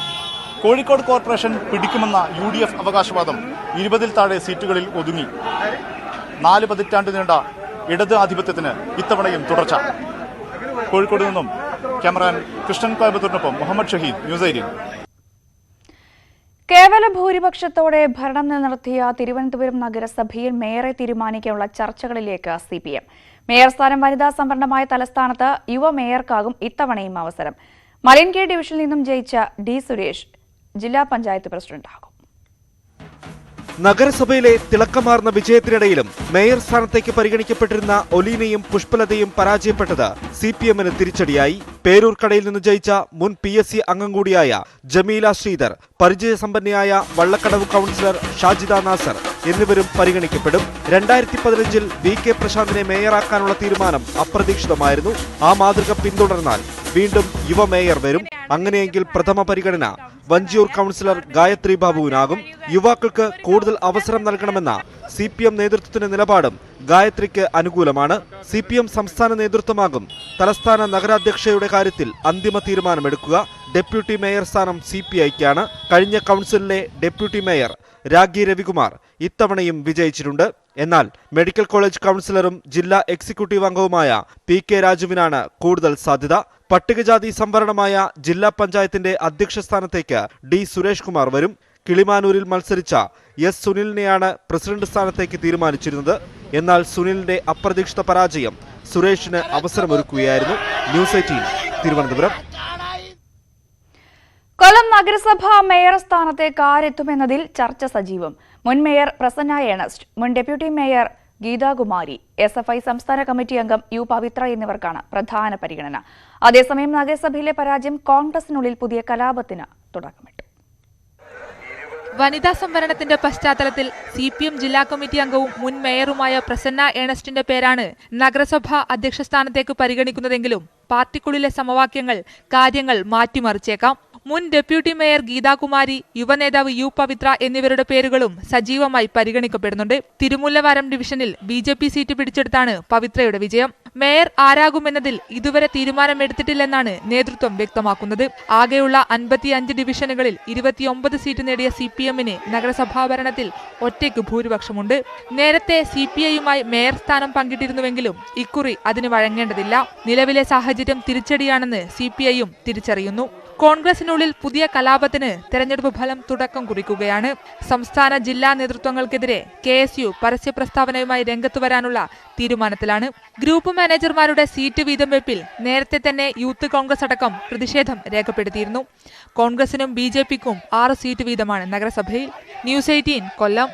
കോഴിക്കോട് കോർപ്പറേഷൻ പിടിക്കുമെന്ന UDF അവകാശവാദം 20-ൽ താഴെ സീറ്റുകളിൽ ഒതുങ്ങി. 4 പതിറ്റാണ്ട് നീണ്ട ഇടത് ആധിപത്യത്തിന് ഇത്തവണയും തുടർച്ച. കോഴിക്കോട് നിന്നും ക്യാമറാൻ കൃഷ്ണൻ കോയമ്പത്തൂരിനൊപ്പം മുഹമ്മദ് ഷഹീദ്, ന്യൂസ് 18. കേവല ഭൂരിപക്ഷത്തോടെ ഭരണം നിലനിർത്തിയ തിരുവനന്തപുരം നഗരസഭയിൽ മേയറെ തീരുമാനിക്കാനുള്ള ചർച്ചകളിലേക്ക് CPM. മേയർ സ്ഥാനം വനിതാ സംവരണമായ തലസ്ഥാനത്ത് യുവ മേയർക്കാകും ഇത്തവണയും അവസരം. മലയൻകീഴ് ഡിവിഷനിൽ നിന്നും ജയിച്ച D സുരേഷ് ജില്ലാ പഞ്ചായത്ത് പ്രസിഡന്റാകും. നഗരസഭയിലെ തിളക്കമാർന്ന വിജയത്തിനിടയിലും മേയർ സ്ഥാനത്തേക്ക് പരിഗണിക്കപ്പെട്ടിരുന്ന ഒലീനയും പുഷ്പലതയും പരാജയപ്പെട്ടത് CPMന് തിരിച്ചടിയായി. പേരൂർക്കടയിൽ നിന്ന് ജയിച്ച മുൻ PSC അംഗം കൂടിയായ ജമീല ശ്രീധർ, പരിചയസമ്പന്നയായ വള്ളക്കടവ് കൗൺസിലർ ഷാജിദ നാസർ എന്നിവരും പരിഗണിക്കപ്പെടും. 2015-ൽ VK പ്രശാന്തിനെ മേയറാക്കാനുള്ള തീരുമാനം അപ്രതീക്ഷിതമായിരുന്നു. ആ മാതൃക പിന്തുടർന്നാൽ വീണ്ടും യുവ മേയർ വരും. അങ്ങനെയെങ്കിൽ പ്രഥമ പരിഗണന വഞ്ചിയൂർ കൗൺസിലർ ഗായത്രി ബാബുവിനാകും. യുവാക്കൾക്ക് കൂടുതൽ അവസരം നൽകണമെന്ന CPM നേതൃത്വത്തിന്റെ നിലപാടും ഗായത്രിക്ക് അനുകൂലമാണ്. CPM സംസ്ഥാന നേതൃത്വമാകും തലസ്ഥാന നഗരാധ്യക്ഷയുടെ കാര്യത്തിൽ അന്തിമ തീരുമാനമെടുക്കുക. ഡെപ്യൂട്ടി മേയർ സ്ഥാനം CPIക്കാണ്. കഴിഞ്ഞ കൗൺസിലിലെ ഡെപ്യൂട്ടി മേയർ രാഗി രവികുമാർ ഇത്തവണയും വിജയിച്ചിട്ടുണ്ട്. എന്നാൽ മെഡിക്കൽ കോളേജ് കൗൺസിലറും ജില്ലാ എക്സിക്യൂട്ടീവ് അംഗവുമായ PK രാജുവിനാണ് കൂടുതൽ സാധ്യത. പട്ടികജാതി സംവരണമായ ജില്ലാ പഞ്ചായത്തിന്റെ അധ്യക്ഷ സ്ഥാനത്തേക്ക് D സുരേഷ് കുമാർ വരും. കിളിമാനൂരിൽ മത്സരിച്ച S സുനിലിനെയാണ് പ്രസിഡന്റ് സ്ഥാനത്തേക്ക് തീരുമാനിച്ചിരുന്നത്. എന്നാൽ സുനിലിന്റെ അപ്രതീക്ഷിത പരാജയം സുരേഷിന് അവസരമൊരുക്കുകയായിരുന്നു. ന്യൂസ് 18 തിരുവനന്തപുരം. കൊല്ലം നഗരസഭാ മേയർ സ്ഥാനത്തേക്ക് ആരെത്തുമെന്നതിൽ ചർച്ച സജീവം. മുൻ മേയർ പ്രസന്ന ഏണസ്റ്റ്, മുൻ ഡെപ്യൂട്ടി മേയർ ഗീതാകുമാരി, SFI സംസ്ഥാന കമ്മിറ്റി അംഗം U പവിത്ര എന്നിവർക്കാണ് പ്രധാന പരിഗണന. അതേസമയം നഗരസഭയിലെ പരാജയം കോൺഗ്രസിനുള്ളിൽ പുതിയ കലാപത്തിന് തുടക്കമിട്ടു. വനിതാ സംവരണത്തിന്റെ പശ്ചാത്തലത്തിൽ CPM ജില്ലാ കമ്മിറ്റി അംഗവും മുൻ മേയറുമായ പ്രസന്ന ഏണസ്റ്റിന്റെ പേരാണ് നഗരസഭാ അധ്യക്ഷ സ്ഥാനത്തേക്ക് പരിഗണിക്കുന്നതെങ്കിലും പാർട്ടിക്കുള്ളിലെ സമവാക്യങ്ങൾ കാര്യങ്ങൾ മാറ്റിമറിച്ചേക്കാം. മുൻ ഡെപ്യൂട്ടി മേയർ ഗീതാകുമാരി, യുവനേതാവ് U പവിത്ര എന്നിവരുടെ പേരുകളും സജീവമായി പരിഗണിക്കപ്പെടുന്നുണ്ട്. തിരുമുല്ലവാരം ഡിവിഷനിൽ BJP സീറ്റ് പിടിച്ചെടുത്താണ് പവിത്രയുടെ വിജയം. മേയർ ആരാകുമെന്നതിൽ ഇതുവരെ തീരുമാനമെടുത്തിട്ടില്ലെന്നാണ് നേതൃത്വം വ്യക്തമാക്കുന്നത്. ആകെയുള്ള 55 ഡിവിഷനുകളിൽ 29 സീറ്റ് നേടിയ CPMന് നഗരസഭാ ഭരണത്തിൽ ഒറ്റയ്ക്ക് ഭൂരിപക്ഷമുണ്ട്. നേരത്തെ CPIയുമായി മേയർ സ്ഥാനം പങ്കിട്ടിരുന്നുവെങ്കിലും ഇക്കുറി അതിന് വഴങ്ങേണ്ടതില്ല. നിലവിലെ സാഹചര്യം തിരിച്ചടിയാണെന്ന് CPIയും തിരിച്ചറിയുന്നു. കോൺഗ്രസിനുള്ളിൽ പുതിയ കലാപത്തിന് തെരഞ്ഞെടുപ്പ് ഫലം തുടക്കം കുറിക്കുകയാണ്. സംസ്ഥാന ജില്ലാ നേതൃത്വങ്ങൾക്കെതിരെ KSU പരസ്യ പ്രസ്താവനയുമായി രംഗത്തു വരാനുള്ള തീരുമാനത്തിലാണ്. ഗ്രൂപ്പ് മാനേജർമാരുടെ സീറ്റ് വീതം വെപ്പിൽ നേരത്തെ തന്നെ യൂത്ത് കോൺഗ്രസ് അടക്കം പ്രതിഷേധം രേഖപ്പെടുത്തിയിരുന്നു. കോൺഗ്രസിനും BJPക്കും 6 സീറ്റ് വീതമാണ് നഗരസഭയിൽ. ന്യൂസ് 18 കൊല്ലം.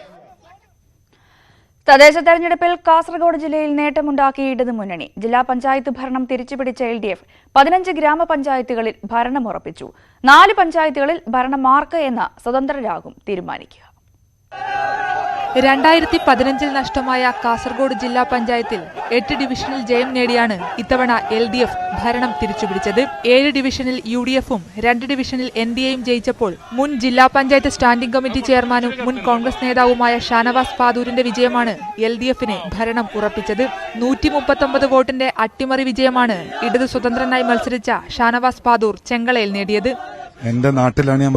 തദ്ദേശ തെരഞ്ഞെടുപ്പിൽ കാസർഗോഡ് ജില്ലയിൽ നേട്ടമുണ്ടാക്കി ഇടതുമുന്നണി. ജില്ലാ പഞ്ചായത്ത് ഭരണം തിരിച്ചുപിടിച്ച LDF 15 ഗ്രാമപഞ്ചായത്തുകളിൽ ഭരണമുറപ്പിച്ചു. 4 പഞ്ചായത്തുകളിൽ ഭരണം ആർക്ക് എന്ന സ്വതന്ത്രരാകും തീരുമാനിക്കുക. 2015 നഷ്ടമായ കാസർഗോഡ് ജില്ലാ പഞ്ചായത്തിൽ 8 ഡിവിഷനിൽ ജയം നേടിയാണ് ഇത്തവണ LDF ഭരണം തിരിച്ചുപിടിച്ചത്. 7 ഡിവിഷനിൽ UDFും 2 ഡിവിഷനിൽ NDAയും ജയിച്ചപ്പോൾ മുൻ ജില്ലാ പഞ്ചായത്ത് സ്റ്റാൻഡിംഗ് കമ്മിറ്റി ചെയർമാനും മുൻ കോൺഗ്രസ് നേതാവുമായ ഷാനവാസ് പാദൂരിന്റെ വിജയമാണ് LDFന് ഭരണം ഉറപ്പിച്ചത്. 139 വോട്ടിന്റെ അട്ടിമറി വിജയമാണ് ഇടതു സ്വതന്ത്രനായി മത്സരിച്ച ഷാനവാസ് പാദൂർ ചെങ്കളയിൽ നേടിയത്. എന്റെ നാട്ടിലാണ് ഞാൻ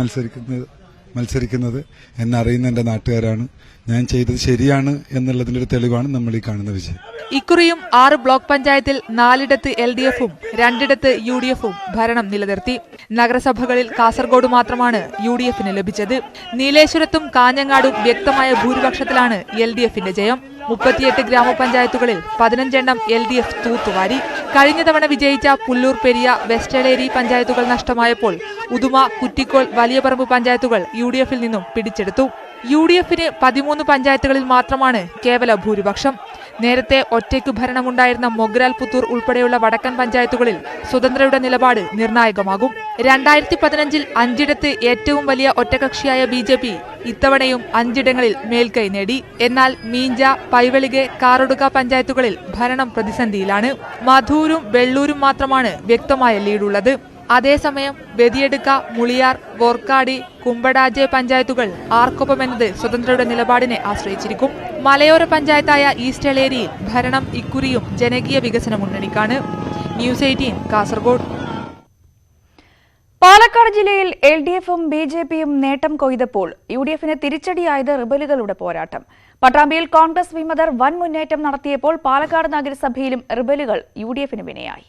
മത്സരിക്കുന്നത്. എന്നെ അറിയുന്ന എന്റെ നാട്ടുകാരാണ്. ഞാൻ ചെയ്തത് ശരിയാണ് എന്നുള്ളതിന്റെ ഒരു തെളിവാണ് നമ്മൾ ഈ കാണുന്ന വിജയം. ഇക്കുറിയും 6 ബ്ലോക്ക് പഞ്ചായത്തിൽ 4ഇടത്ത് LDFും 2ഇടത്ത് UDFും ഭരണം നിലനിർത്തി. നഗരസഭകളിൽ കാസർഗോഡ് മാത്രമാണ് UDFന് ലഭിച്ചത്. നീലേശ്വരത്തും കാഞ്ഞങ്ങാടും വ്യക്തമായ ഭൂരിപക്ഷത്തിലാണ് LDFന്റെ ജയം. 38 ഗ്രാമപഞ്ചായത്തുകളിൽ 15 LDF തൂത്തുവാരി. കഴിഞ്ഞ തവണ വിജയിച്ച പുല്ലൂർ പെരിയ, വെസ്റ്റേലേരി പഞ്ചായത്തുകൾ നഷ്ടമായപ്പോൾ ഉദുമ, കുറ്റിക്കോൾ, വലിയപറമ്പ് പഞ്ചായത്തുകൾ UDFിൽ നിന്നും പിടിച്ചെടുത്തു. UDFന് 13 പഞ്ചായത്തുകളിൽ മാത്രമാണ് കേവല ഭൂരിപക്ഷം. നേരത്തെ ഒറ്റയ്ക്ക് ഭരണമുണ്ടായിരുന്ന മൊഗ്രാൽ, പുത്തൂർ ഉൾപ്പെടെയുള്ള വടക്കൻ പഞ്ചായത്തുകളിൽ സ്വതന്ത്രയുടെ നിലപാട് നിർണായകമാകും. 2015 5ഇടത്ത് ഏറ്റവും വലിയ ഒറ്റകക്ഷിയായ BJP ഇത്തവണയും 5ഇടങ്ങളിൽ മേൽക്കൈ നേടി. എന്നാൽ മീഞ്ച, പൈവളികെ, കാറൊടുക പഞ്ചായത്തുകളിൽ ഭരണം പ്രതിസന്ധിയിലാണ്. മധൂരും വെള്ളൂരും മാത്രമാണ് വ്യക്തമായ ലീഡുള്ളത്. അതേസമയം ബദിയടുക്ക, മുളിയാർ, വോർക്കാടി, കുമ്പടാജെ പഞ്ചായത്തുകൾ ആർക്കൊപ്പമെന്നത് സ്വതന്ത്രയുടെ നിലപാടിനെ ആശ്രയിച്ചിരിക്കും. മലയോര പഞ്ചായത്തായ ഈസ്റ്റ് എളേരിയിൽ ഭരണം ഇക്കുറിയും ജനകീയ വികസന മുന്നണിക്കാണ്. ന്യൂസ് 18 കാസർഗോഡ്. പാലക്കാട് ജില്ലയിൽ LDFും BJPയും നേട്ടം കൊയ്തപ്പോൾ UDFന് തിരിച്ചടിയായത് റിബലുകളുടെ പോരാട്ടം. പട്ടാമ്പിയിൽ കോൺഗ്രസ് വിമതർ വൻ മുന്നേറ്റം നടത്തിയപ്പോൾ പാലക്കാട് നഗരസഭയിലും റിബലുകൾ UDFന് വിനയായി.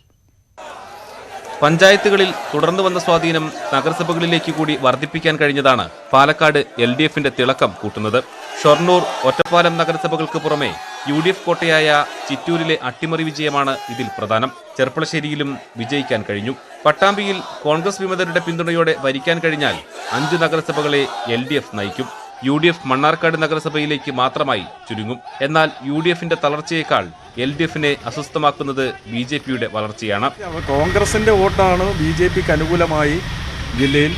പഞ്ചായത്തുകളിൽ തുടർന്നു വന്ന സ്വാധീനം നഗരസഭകളിലേക്ക് കൂടി വർദ്ധിപ്പിക്കാൻ കഴിഞ്ഞതാണ് പാലക്കാട് LDFന്റെ തിളക്കം കൂട്ടുന്നത്. ഷൊർണൂർ, ഒറ്റപ്പാലം നഗരസഭകൾക്ക് പുറമെ UDF കോട്ടയായ ചിറ്റൂരിലെ അട്ടിമറി വിജയമാണ് ഇതിൽ പ്രധാനം. ചെർപ്പളശ്ശേരിയിലും വിജയിക്കാൻ കഴിഞ്ഞു. പട്ടാമ്പിയിൽ കോൺഗ്രസ് വിമതരുടെ പിന്തുണയോടെ ഭരിക്കാൻ കഴിഞ്ഞാൽ 5 നഗരസഭകളെ LDF നയിക്കും. UDF മണ്ണാർക്കാട് നഗരസഭയിലേക്ക് മാത്രമായി ചുരുങ്ങും. എന്നാൽ UDFന്റെ തളർച്ചയേക്കാൾ LDFനെ അസ്വസ്ഥമാക്കുന്നത് BJPയുടെ വളർച്ചയാണ്. കോൺഗ്രസിന്റെ വോട്ടാണ് BJPക്ക് അനുകൂലമായി ജില്ലയിൽ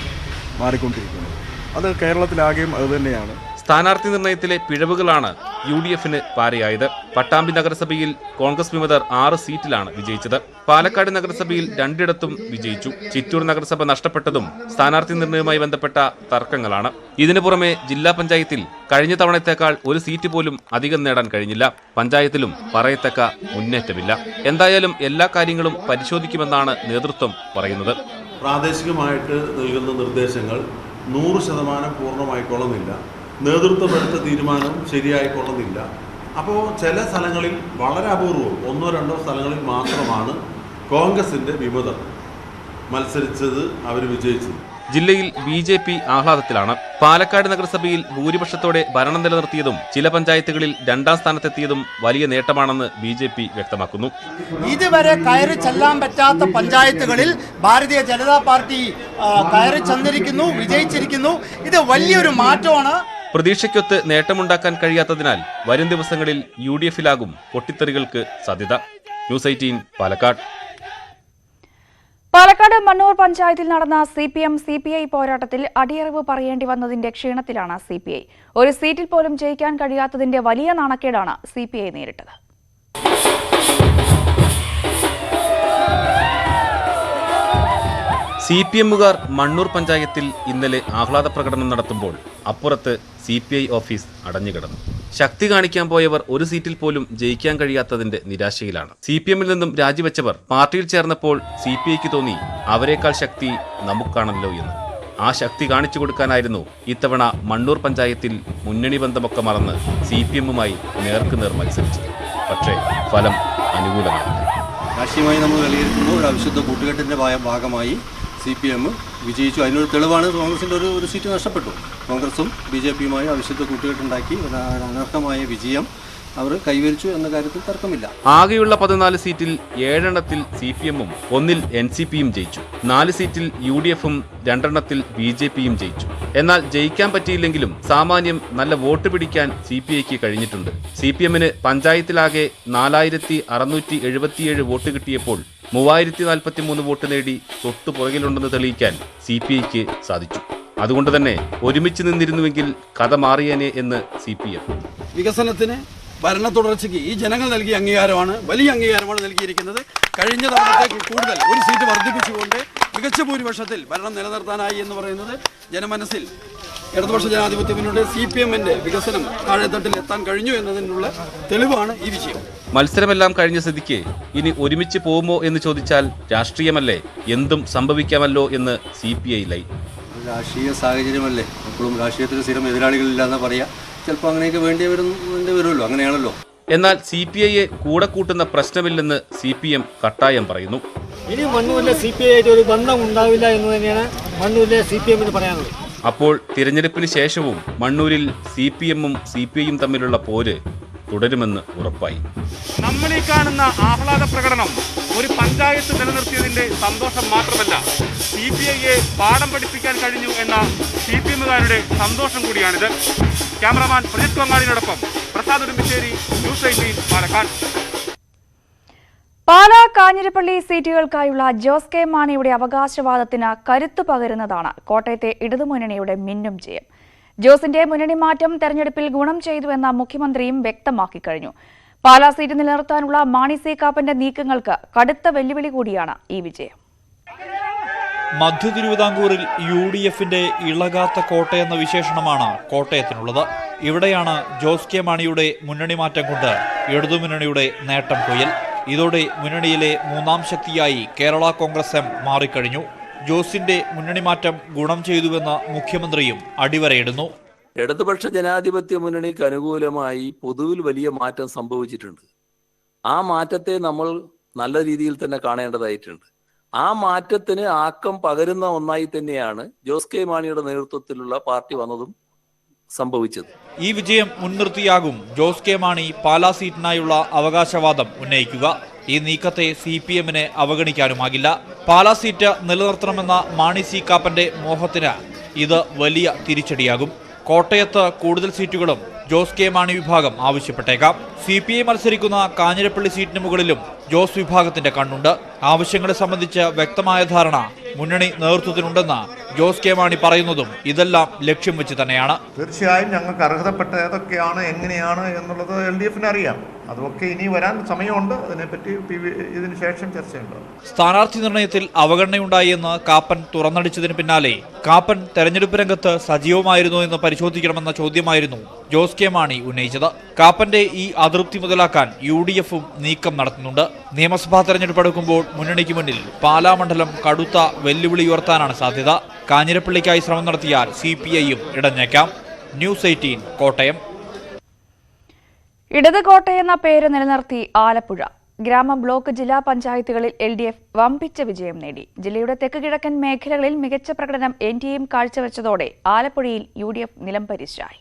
മാറിക്കൊണ്ടിരിക്കുന്നത്. അത് കേരളത്തിലാകെയും അതുതന്നെയാണ്. സ്ഥാനാർത്ഥി നിർണയത്തിലെ പിഴവുകളാണ് UDFന് പാരയായത്. പട്ടാമ്പി നഗരസഭയിൽ കോൺഗ്രസ് വിമതർ 6 സീറ്റിലാണ് വിജയിച്ചത്. പാലക്കാട് നഗരസഭയിൽ 2ഇടത്തും വിജയിച്ചു. ചിറ്റൂർ നഗരസഭ നഷ്ടപ്പെട്ടതും സ്ഥാനാർത്ഥി നിർണയവുമായി ബന്ധപ്പെട്ട തർക്കങ്ങളാണ്. ഇതിനു പുറമെ ജില്ലാ പഞ്ചായത്തിൽ കഴിഞ്ഞ തവണത്തേക്കാൾ 1 സീറ്റ് പോലും അധികം നേടാൻ കഴിഞ്ഞില്ല. പഞ്ചായത്തിലും പറയത്തക്ക മുന്നേറ്റമില്ല. എന്തായാലും എല്ലാ കാര്യങ്ങളും പരിശോധിക്കുമെന്നാണ് നേതൃത്വം പറയുന്നത്. പ്രാദേശികമായിട്ട് നൽകുന്ന നിർദ്ദേശങ്ങൾ 100% പൂർണ്ണമായിക്കൊള്ളുന്നില്ല. നേതൃത്വം എടുത്ത തീരുമാനം ശരിയായിക്കൊള്ളുന്നില്ല. അപ്പോൾ ചില സ്ഥലങ്ങളിൽ വളരെ അപൂർവം 1-2 സ്ഥലങ്ങളിൽ മാത്രമാണ് കോൺഗ്രസിന്റെ വിമതർ മത്സരിച്ചത്, അവർ വിജയിച്ചത്. ജില്ലയിൽ BJP ആഹ്ലാദത്തിലാണ്. പാലക്കാട് നഗരസഭയിൽ ഭൂരിപക്ഷത്തോടെ ഭരണം നിലനിർത്തിയതും ചില പഞ്ചായത്തുകളിൽ 2ാം സ്ഥാനത്തെത്തിയതും വലിയ നേട്ടമാണെന്ന് BJP വ്യക്തമാക്കുന്നു. ഇതുവരെ കയറി ചെല്ലാൻ പറ്റാത്ത പഞ്ചായത്തുകളിൽ ഭാരതീയ ജനതാ പാർട്ടി കയറി ചെന്നിരിക്കുന്നു, വിജയിച്ചിരിക്കുന്നു. ഇത് വലിയൊരു മാറ്റമാണ്. പ്രതീക്ഷയ്ക്കൊത്ത് നേട്ടമുണ്ടാക്കാൻ കഴിയാത്തതിനാൽ വരും ദിവസങ്ങളിൽ UDFിലാകും പൊട്ടിത്തെറികൾക്ക് സാധ്യത. ന്യൂസ് 18 പാലക്കാട്. പാലക്കാട് മണ്ണൂർ പഞ്ചായത്തിൽ നടന്ന CPM-CPI പോരാട്ടത്തിൽ അടിയറവ് പറയേണ്ടി വന്നതിന്റെ ക്ഷീണത്തിലാണ് CPI. ഒരു സീറ്റിൽ പോലും ജയിക്കാൻ കഴിയാത്തതിന്റെ വലിയ നാണക്കേടാണ് CPI നേരിട്ടത്. CPMുകാർ മണ്ണൂർ പഞ്ചായത്തിൽ ഇന്നലെ ആഹ്ലാദ പ്രകടനം നടത്തുമ്പോൾ അപ്പുറത്ത് CPI ഓഫീസ് അടഞ്ഞുകിടന്നു. ശക്തി കാണിക്കാൻ പോയവർ ഒരു സീറ്റിൽ പോലും ജയിക്കാൻ കഴിയാത്തതിന്റെ നിരാശയിലാണ്. CPMൽ നിന്നും രാജിവെച്ചവർ പാർട്ടിയിൽ ചേർന്നപ്പോൾ CPIക്ക് തോന്നി അവരെക്കാൾ ശക്തി നമുക്കാണല്ലോ എന്ന്. ആ ശക്തി കാണിച്ചു കൊടുക്കാനായിരുന്നു ഇത്തവണ മണ്ണൂർ പഞ്ചായത്തിൽ മുന്നണി ബന്ധമൊക്കെ മറന്ന് CPMുമായി നേർക്കുനേർ മത്സരിച്ചത്. പക്ഷേ ഫലം അനുകൂലമായില്ല. രാഷ്ട്രീയമായി നമ്മൾ വിലയിരുത്തുമ്പോൾ ഒരു അവിശുദ്ധ കൂട്ടുകെട്ടിൻ്റെ ഭാഗമായി CPM വിജയിച്ചു. അതിനൊരു തെളിവാണ് കോൺഗ്രസിൻ്റെ ഒരു സീറ്റ് നഷ്ടപ്പെട്ടു. കോൺഗ്രസും BJPയുമായി അവിശുദ്ധ കൂട്ടുകെട്ടുണ്ടാക്കി ഒരു അനർഹമായ വിജയം അവർ കൈവരിച്ചു എന്ന കാര്യത്തിൽ തർക്കമില്ല. ആകെയുള്ള 14 സീറ്റിൽ 7 CPMും 1 NCPയും ജയിച്ചു. 4 സീറ്റിൽ UDFും 2 BJPയും ജയിച്ചു. എന്നാൽ ജയിക്കാൻ പറ്റിയില്ലെങ്കിലും സാമാന്യം നല്ല വോട്ട് പിടിക്കാൻ CPIക്ക് കഴിഞ്ഞിട്ടുണ്ട്. CPMന് പഞ്ചായത്തിലാകെ 4677 വോട്ട് കിട്ടിയപ്പോൾ 3043 വോട്ട് നേടി തൊട്ടു പുറകിലുണ്ടെന്ന് തെളിയിക്കാൻ CPIക്ക് സാധിച്ചു. അതുകൊണ്ട് തന്നെ ഒരുമിച്ച് നിന്നിരുന്നുവെങ്കിൽ കഥ മാറിയേനെ എന്ന് CPM. വികസനത്തിന് ഭരണ തുടർച്ചയ്ക്ക് ഈ ജനങ്ങൾ നൽകിയ അംഗീകാരമാണ്, വലിയ അംഗീകാരമാണ് നൽകിയിരിക്കുന്നത്. കഴിഞ്ഞ തവണത്തേക്ക് കൂടുതൽ ഒരു സീറ്റ് വർദ്ധിപ്പിച്ചുകൊണ്ട് മികച്ച ഭൂരിപക്ഷത്തിൽ ഭരണം നിലനിർത്താനായി എന്ന് പറയുന്നത് ജനമനസ്സിൽ ഇടതുപക്ഷ ജനാധിപത്യ മുന്നണിയുടെ CPMന്റെ വികസനം താഴെത്തട്ടിൽ എത്താൻ കഴിഞ്ഞു എന്നതിനുള്ള തെളിവാണ് ഈ വിഷയം. മത്സരമെല്ലാം കഴിഞ്ഞ സ്ഥിതിക്ക് ഇനി ഒരുമിച്ച് പോകുമോ എന്ന് ചോദിച്ചാൽ രാഷ്ട്രീയമല്ലേ, എന്തും സംഭവിക്കാമല്ലോ എന്ന് CPI ലൈൻ. രാഷ്ട്രീയ സാഹചര്യമല്ലേ, എപ്പോഴും രാഷ്ട്രീയത്തിൽ സ്ഥിരം എതിരാളികളില്ലാന്ന് പറയാ, ചിലപ്പോൾ അങ്ങനെയൊക്കെ വരുമല്ലോ, അങ്ങനെയാണല്ലോ. എന്നാൽ CPIയെ കൂടെ കൂട്ടുന്ന പ്രശ്നമില്ലെന്ന് CPM കട്ടായം പറയുന്നു. ഇനി മണ്ണൂരിലെ CPI ആയിട്ട് ഒരു ബന്ധം ഉണ്ടാവില്ല എന്ന് തന്നെയാണ് മണ്ണൂരിലെ CPMന് പറയാനുള്ളത്. അപ്പോൾ തിരഞ്ഞെടുപ്പിന് ശേഷവും മണ്ണൂരിൽ CPMഉം CPIയും തമ്മിലുള്ള പോര് തുടരുമെന്ന് ഉറപ്പായി. നമ്മൾ ഈ കാണുന്ന ആഹ്ലാദ പ്രകടനം ഒരു പഞ്ചായത്ത് നിലനിർത്തിയതിന്റെ സന്തോഷം മാത്രമല്ല, CPIയെ പാഠം പഠിപ്പിക്കാൻ കഴിഞ്ഞു എന്ന CPMകാരുടെ സന്തോഷം കൂടിയാണിത്. ക്യാമറമാൻ പ്രജിത് കൊങ്ങാടിനോടൊപ്പം പ്രസാദ് ഉടുമ്പിശ്ശേരി, ന്യൂസ് 18 പാലക്കാട്. പാലാ കാഞ്ഞിരപ്പള്ളി സീറ്റുകൾക്കായുള്ള ജോസ് കെ മാണിയുടെ അവകാശവാദത്തിന് കരുത്തു പകരുന്നതാണ് കോട്ടയത്തെ ഇടതുമുന്നണിയുടെ മിന്നും ജയം. ജോസിന്റെ മുന്നണി മാറ്റം തെരഞ്ഞെടുപ്പിൽ ഗുണം ചെയ്തുവെന്ന മുഖ്യമന്ത്രിയും വ്യക്തമാക്കി കഴിഞ്ഞു. പാലാ സീറ്റ് നിലനിർത്താനുള്ള മാണി സി കാപ്പന്റെ നീക്കങ്ങൾക്ക് കടുത്ത വെല്ലുവിളി കൂടിയാണ് ഈ വിജയം. മധ്യ തിരുവിതാംകൂറിൽ UDFന്റെ ഇളകാത്ത കോട്ടയെന്ന വിശേഷണമാണ് കോട്ടയത്തിനുള്ളത്. ഇവിടെയാണ് ജോസ് കെ മാണിയുടെ മുന്നണി മാറ്റം കൊണ്ട് ഇടതുമുന്നണിയുടെ നേട്ടം കൊയ്യൽ. ഇതോടെ മുന്നണിയിലെ മൂന്നാം ശക്തിയായി കേരള കോൺഗ്രസ് എം മാറിക്കഴിഞ്ഞു. ജോസിന്റെ മുന്നണി മാറ്റം ഗുണം ചെയ്തുവെന്ന് മുഖ്യമന്ത്രിയും അടിവരയിടുന്നു. ഇടതുപക്ഷ ജനാധിപത്യ മുന്നണിക്ക് അനുകൂലമായി പൊതുവിൽ വലിയ മാറ്റം സംഭവിച്ചിട്ടുണ്ട്. ആ മാറ്റത്തെ നമ്മൾ നല്ല രീതിയിൽ തന്നെ കാണേണ്ടതായിട്ടുണ്ട്. ആ മാറ്റത്തിന് ആക്കം പകരുന്ന ഒന്നായി തന്നെയാണ് ജോസ് കെ മാണിയുടെ നേതൃത്വത്തിലുള്ള പാർട്ടി വന്നതും സംഭവിച്ചത്. ഈ വിജയം മുൻനിർത്തിയാകും ജോസ് കെ മാണി പാലാ സീറ്റിനായുള്ള അവകാശവാദം ഉന്നയിക്കുക. ഈ നീക്കത്തെ CPMന് അവഗണിക്കാനുമാകില്ല. പാലാ സീറ്റ് നിലനിർത്തണമെന്ന മാണി സി കാപ്പന്റെ മോഹത്തിന് ഇത് വലിയ തിരിച്ചടിയാകും. കോട്ടയത്ത് കൂടുതൽ സീറ്റുകളും ജോസ് കെ മാണി വിഭാഗം ആവശ്യപ്പെട്ടേക്കാം. CPI മത്സരിക്കുന്ന കാഞ്ഞിരപ്പള്ളി സീറ്റിന് മുകളിലും ജോസ് വിഭാഗത്തിന്റെ കണ്ണുണ്ട്. ആവശ്യങ്ങളെ സംബന്ധിച്ച് വ്യക്തമായ ധാരണ മുന്നണി നേതൃത്വത്തിനുണ്ടെന്ന് ജോസ് കെ മാണി പറയുന്നതും ഇതെല്ലാം ലക്ഷ്യം വെച്ച് തന്നെയാണ്. തീർച്ചയായും ഞങ്ങൾക്ക് അർഹതപ്പെട്ട ഏതൊക്കെയാണ്, എങ്ങനെയാണ് എന്നുള്ളത് LDFന് അറിയാം. അതൊക്കെ ഇനി വരാൻ സമയമുണ്ട്. അതിനെപ്പറ്റി ഇതിന് ശേഷം ചർച്ചയുണ്ട്. സ്ഥാനാർത്ഥി നിർണയത്തിൽ അവഗണനയുണ്ടായി എന്ന് കാപ്പൻ തുറന്നടിച്ചതിന് പിന്നാലെ കാപ്പൻ തെരഞ്ഞെടുപ്പ് രംഗത്ത് സജീവമായിരുന്നു എന്ന് പരിശോധിക്കണമെന്ന ചോദ്യമായിരുന്നു ജോസ് കെ മാണി ഉന്നയിച്ചത്. കാപ്പന്റെ ഈ അതൃപ്തി മുതലാക്കാൻ UDFും നീക്കം നടത്തുന്നുണ്ട്. നിയമസഭാ തെരഞ്ഞെടുപ്പ് അടുക്കുമ്പോൾ മുന്നണിക്ക് മുന്നിൽ പാലാ മണ്ഡലം കടുത്ത വെല്ലുവിളി ഉയർത്താനാണ് സാധ്യത. കാഞ്ഞിരപ്പള്ളിക്കായി ശ്രമം നടത്തിയാൽ CPIയും ഇടഞ്ഞേക്കാം. ന്യൂസ് 18 കോട്ടയം. ഇടത് കോട്ടയെന്ന പേര് നിലനിർത്തി ആലപ്പുഴ. ഗ്രാമ ബ്ലോക്ക് ജില്ലാ പഞ്ചായത്തുകളിൽ LDF വമ്പിച്ച വിജയം നേടി. ജില്ലയുടെ തെക്ക് കിഴക്കൻ മേഖലകളിൽ മികച്ച പ്രകടനം NDAയും കാഴ്ചവെച്ചതോടെ ആലപ്പുഴയിൽ UDF നിലംപരിശായി.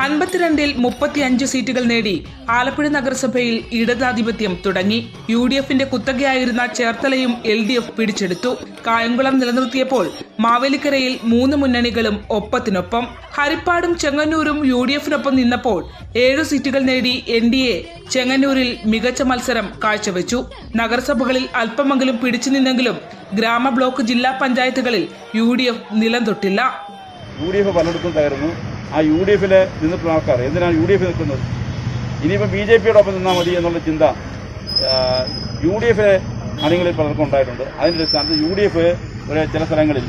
52-ൽ 35 സീറ്റുകൾ നേടി ആലപ്പുഴ നഗരസഭയിൽ ഇടതാധിപത്യം തുടങ്ങി. UDFന്റെ കുത്തകയായിരുന്ന ചേർത്തലയും LDF പിടിച്ചെടുത്തു. കായംകുളം നിലനിർത്തിയപ്പോൾ മാവേലിക്കരയിൽ 3 മുന്നണികളും ഒപ്പത്തിനൊപ്പം. ഹരിപ്പാടും ചെങ്ങന്നൂരും UDFനൊപ്പം നിന്നപ്പോൾ 7 സീറ്റുകൾ നേടി NDA ചെങ്ങന്നൂരിൽ മികച്ച മത്സരം കാഴ്ചവെച്ചു. നഗരസഭകളിൽ അല്പമെങ്കിലും പിടിച്ചു നിന്നെങ്കിലും ഗ്രാമ ബ്ലോക്ക് ജില്ലാ പഞ്ചായത്തുകളിൽ UDF നിലം തൊട്ടില്ല. UDF പലയിടത്തും തകർന്നു. ആ UDFിലെ നിന്നിട്ടുള്ള ആൾക്കാർ എന്തിനാണ് UDF നിൽക്കുന്നത്? ഇനിയിപ്പോൾ BJPയോടൊപ്പം നിന്നാൽ മതി എന്നുള്ള ചിന്ത UDFിലെ അണികളിൽ പലർക്കും ഉണ്ടായിട്ടുണ്ട്. അതിൻ്റെ സ്ഥാനത്ത് UDF ചില സ്ഥലങ്ങളിൽ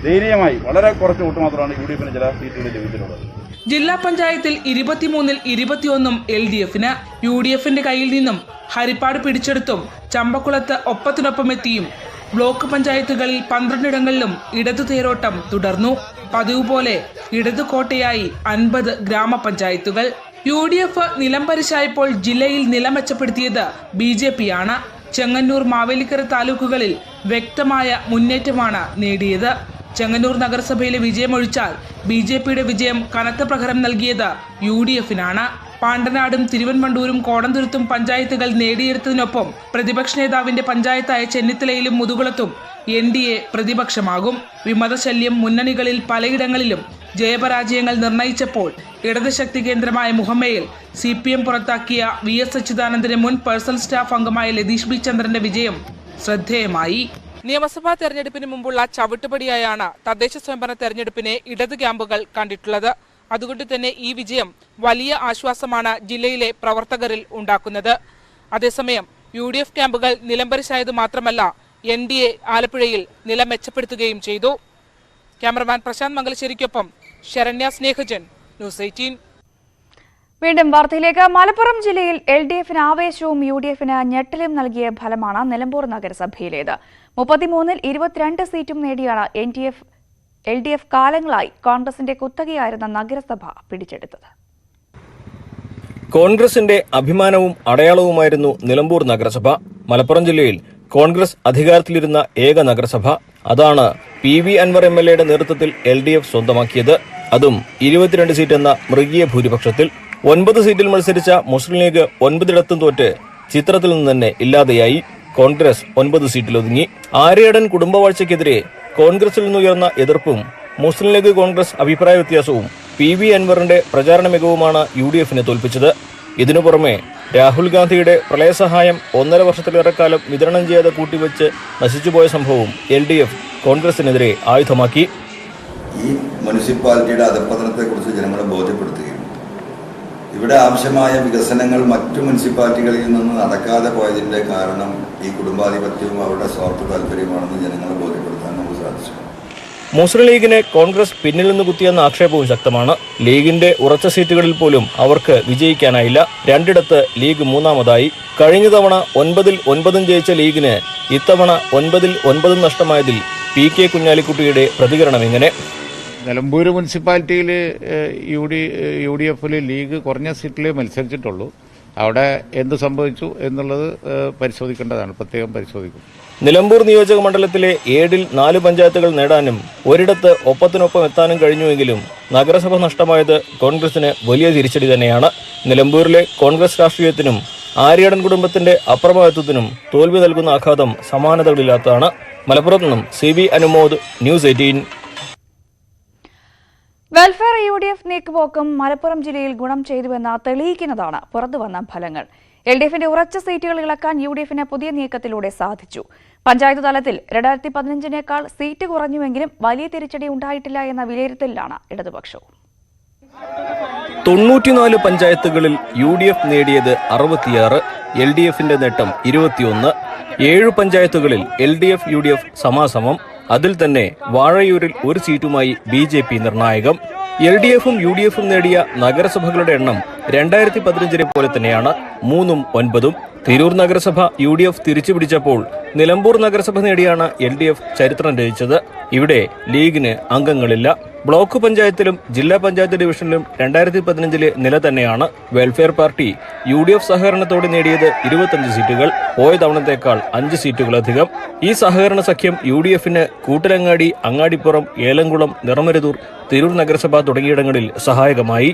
ധൈര്യമായി വളരെ കുറച്ച് വോട്ട് മാത്രമാണ് UDFിന് ചില സീറ്റുകളിൽ ലഭിച്ചിട്ടുള്ളത്. ജില്ലാ പഞ്ചായത്തിൽ 23-ൽ 21 LDFന്. UDFന്റെ കയ്യിൽ നിന്നും ഹരിപ്പാട് പിടിച്ചെടുത്തും ചമ്പക്കുളത്ത് ഒപ്പത്തിനൊപ്പം എത്തിയും ബ്ലോക്ക് പഞ്ചായത്തുകളിൽ 12ഇടങ്ങളിലും ഇടതു തേരോട്ടം തുടർന്നു. പതിവ് പോലെ ഇടതു കോട്ടയായി 50 ഗ്രാമപഞ്ചായത്തുകൾ. UDF നിലംപരിശായപ്പോൾ ജില്ലയിൽ നില മെച്ചപ്പെടുത്തിയത് BJPയാണ്. ചെങ്ങന്നൂർ മാവേലിക്കര താലൂക്കുകളിൽ വ്യക്തമായ മുന്നേറ്റമാണ് നേടിയത്. ചെങ്ങന്നൂർ നഗരസഭയിലെ വിജയമൊഴിച്ചാൽ BJPയുടെ വിജയം കനത്ത പ്രഹരം നൽകിയത് UDFനാണ്. പാണ്ടനാടും തിരുവൻവണ്ടൂരും കോടന്തുരുത്തും പഞ്ചായത്തുകൾ നേടിയെടുത്തതിനൊപ്പം പ്രതിപക്ഷ നേതാവിന്റെ പഞ്ചായത്തായ ചെന്നിത്തലയിലും മുതുകുളത്തും NDA പ്രതിപക്ഷമാകും. വിമതശല്യം മുന്നണികളിൽ പലയിടങ്ങളിലും ജയപരാജയങ്ങൾ നിർണയിച്ചപ്പോൾ ഇടതുശക്തി കേന്ദ്രമായ മുഹമ്മയിൽ CPM പുറത്താക്കിയ VS അച്യുതാനന്ദന്റെ മുൻ പേഴ്സണൽ സ്റ്റാഫ് അംഗമായ ലതീഷ് ബി ചന്ദ്രന്റെ വിജയം ശ്രദ്ധേയമായി. നിയമസഭാ തെരഞ്ഞെടുപ്പിന് മുമ്പുള്ള ചവിട്ടുപടിയായാണ് തദ്ദേശ സ്വയംഭരണ തെരഞ്ഞെടുപ്പിനെ ഇടത് ക്യാമ്പുകൾ കണ്ടിട്ടുള്ളത്. അതുകൊണ്ട് തന്നെ ഈ വിജയം വലിയ ആശ്വാസമാണ് ജില്ലയിലെ പ്രവർത്തകരിൽ ഉണ്ടാക്കുന്നത്. അതേസമയം UDF ക്യാമ്പുകൾ നിലംപരിശായത് മാത്രമല്ല, NDA ആലപ്പുഴയിൽ നില മെച്ചപ്പെടുത്തുകയും ചെയ്തു. ക്യാമറമാൻ പ്രശാന്ത് മംഗലശ്ശേരിക്കൊപ്പം ശരണ്യ സ്നേഹജൻ, ന്യൂസ് 18. വീണ്ടും വാർത്തയിലേക്ക്. മലപ്പുറം ജില്ലയിൽ LDFന് ആവേശവും UDFന് ഞെട്ടലും നൽകിയ ഫലമാണ് നിലമ്പൂർ നഗരസഭയിലേത്. 33-ൽ 22 സീറ്റും നേടിയാണ് LDF കാലങ്ങളായി കോൺഗ്രസിന്റെ കുത്തകയായിരുന്ന നഗരസഭ പിടിച്ചെടുത്തത്. കോൺഗ്രസിന്റെ അഭിമാനവും അടയാളവുമായിരുന്നു നിലമ്പൂർ നഗരസഭ. മലപ്പുറം ജില്ലയിൽ കോൺഗ്രസ് അധികാരത്തിലിരുന്ന ഏക നഗരസഭ. അതാണ് PV അൻവർ MLAയുടെ നേതൃത്വത്തിൽ LDF സ്വന്തമാക്കിയത്. അതും 22 സീറ്റ് എന്ന മൃഗീയ ഭൂരിപക്ഷത്തിൽ. 9 സീറ്റിൽ മത്സരിച്ച മുസ്ലിം ലീഗ് 9ഇടത്തും തോറ്റ് ചിത്രത്തിൽ നിന്ന് തന്നെ ഇല്ലാതെയായി. കോൺഗ്രസ് 9 സീറ്റിലൊതുങ്ങി. ആര്യടൻ കുടുംബവാഴ്ചയ്ക്കെതിരെ കോൺഗ്രസിൽ നിന്നുയർന്ന എതിർപ്പും മുസ്ലിം ലീഗ് കോൺഗ്രസ് അഭിപ്രായ വ്യത്യാസവും PV അൻവറിന്റെ പ്രചാരണ മികവുമാണ് UDFനെ തോൽപ്പിച്ചത്. ഇതിനു പുറമെ രാഹുൽ ഗാന്ധിയുടെ പ്രളയസഹായം 1.5 വർഷത്തിലേറെക്കാലം വിതരണം ചെയ്യാതെ കൂട്ടിവെച്ച് നശിച്ചുപോയ സംഭവവും LDF കോൺഗ്രസിനെതിരെ ആയുധമാക്കി. ഈ മുനിസിപ്പാലിറ്റിയുടെ അധപ്പതനത്തെക്കുറിച്ച് ജനങ്ങളെ ബോധ്യപ്പെടുത്തുകയും ഇവിടെ ആവശ്യമായ വികസനങ്ങൾ മറ്റു മുനിസിപ്പാലിറ്റികളിൽ നിന്ന് നടക്കാതെ പോയതിൻ്റെ കാരണം ഈ കുടുംബാധിപത്യവും അവരുടെ സ്വാർത്ഥ താല്പര്യമാണെന്ന് ജനങ്ങളെ ബോധ്യപ്പെടുത്താൻ നമുക്ക് സാധിച്ചു. മുസ്ലിം ലീഗിനെ കോൺഗ്രസ് പിന്നിൽ നിന്ന് കുത്തിയെന്ന ആക്ഷേപവും ശക്തമാണ്. ലീഗിന്റെ ഉറച്ച സീറ്റുകളിൽ പോലും അവർക്ക് വിജയിക്കാനായില്ല. 2ഇടത്ത് ലീഗ് 3ാമതായി. കഴിഞ്ഞ തവണ 9-ൽ 9 ജയിച്ച ലീഗിന് ഇത്തവണ 9-ൽ 9 നഷ്ടമായതിൽ PK കുഞ്ഞാലിക്കുട്ടിയുടെ പ്രതികരണം ഇങ്ങനെ: നിലമ്പൂർ മുനിസിപ്പാലിറ്റിയിൽ UDF ലീഗ് കുറഞ്ഞ സീറ്റിലേ മത്സരിച്ചിട്ടുള്ളൂ. അവിടെ എന്ത് സംഭവിച്ചു എന്നുള്ളത് പരിശോധിക്കേണ്ടതാണ്, പ്രത്യേകം പരിശോധിക്കും. നിലമ്പൂർ നിയോജക മണ്ഡലത്തിലെ 7-ൽ 4 പഞ്ചായത്തുകൾ നേടാനും ഒരിടത്ത് ഒപ്പത്തിനൊപ്പം എത്താനും കഴിഞ്ഞുവെങ്കിലും നഗരസഭ നഷ്ടമായത് കോൺഗ്രസിന് വലിയ തിരിച്ചടി തന്നെയാണ്. നിലമ്പൂരിലെ കോൺഗ്രസ് രാഷ്ട്രീയത്തിനും ആര്യടൻ കുടുംബത്തിന്റെ അപ്രമാദിത്വത്തിനും തോൽവി നൽകുന്ന ആഘാതം സമാനതകളില്ലാത്തതാണ്. മലപ്പുറത്ത് നിന്നും CB Anumod, news 18. Welfare UDF നീക്കുപോക്കും മലപ്പുറം ജില്ലയിൽ ഗുണം ചെയ്തുവെന്ന് തെളിയിക്കുന്നതാണ് പുറത്തുവന്ന ഫലങ്ങൾ. LDFന്റെ ഉറച്ച സീറ്റുകൾ ഇളക്കാൻ UDFന് പുതിയ നീക്കത്തിലൂടെ സാധിച്ചു. പഞ്ചായത്ത് തലത്തിൽ 2015-നേക്കാൾ സീറ്റ് കുറഞ്ഞുവെങ്കിലും വലിയ തിരിച്ചടി ഉണ്ടായിട്ടില്ല എന്ന വിലയിരുത്തലിലാണ് ഇടതുപക്ഷവും. 94 പഞ്ചായത്തുകളിൽ UDF നേടിയത് 66, LDFന്റെ നേട്ടം 21. 7 പഞ്ചായത്തുകളിൽ LDF UDF സമാസമം. അതിൽ തന്നെ വാഴയൂരിൽ 1 സീറ്റുമായി BJP നിർണായകം. LDFും UDFും നേടിയ നഗരസഭകളുടെ എണ്ണം 2015-നെ പോലെ തന്നെയാണ്, 3ഉം 9ഉം. തിരൂർ നഗരസഭ UDF തിരിച്ചുപിടിച്ചപ്പോൾ നിലമ്പൂർ നഗരസഭ നേടിയാണ് LDF ചരിത്രം രചിച്ചത്. ഇവിടെ ലീഗിന് അംഗങ്ങളില്ല. ബ്ലോക്ക് പഞ്ചായത്തിലും ജില്ലാ പഞ്ചായത്ത് ഡിവിഷനിലും 2015-ലെ നില തന്നെയാണ്. വെൽഫെയർ പാർട്ടി UDF സഹകരണത്തോടെ നേടിയത് 25 സീറ്റുകൾ, പോയ തവണത്തേക്കാൾ 5 സീറ്റുകളധികം. ഈ സഹകരണ സഖ്യം UDFന് കൂട്ടരങ്ങാടി, അങ്ങാടിപ്പുറം, ഏലംകുളം, നിറമരുതൂർ, തിരൂർ നഗരസഭ തുടങ്ങിയിടങ്ങളിൽ സഹായകമായി.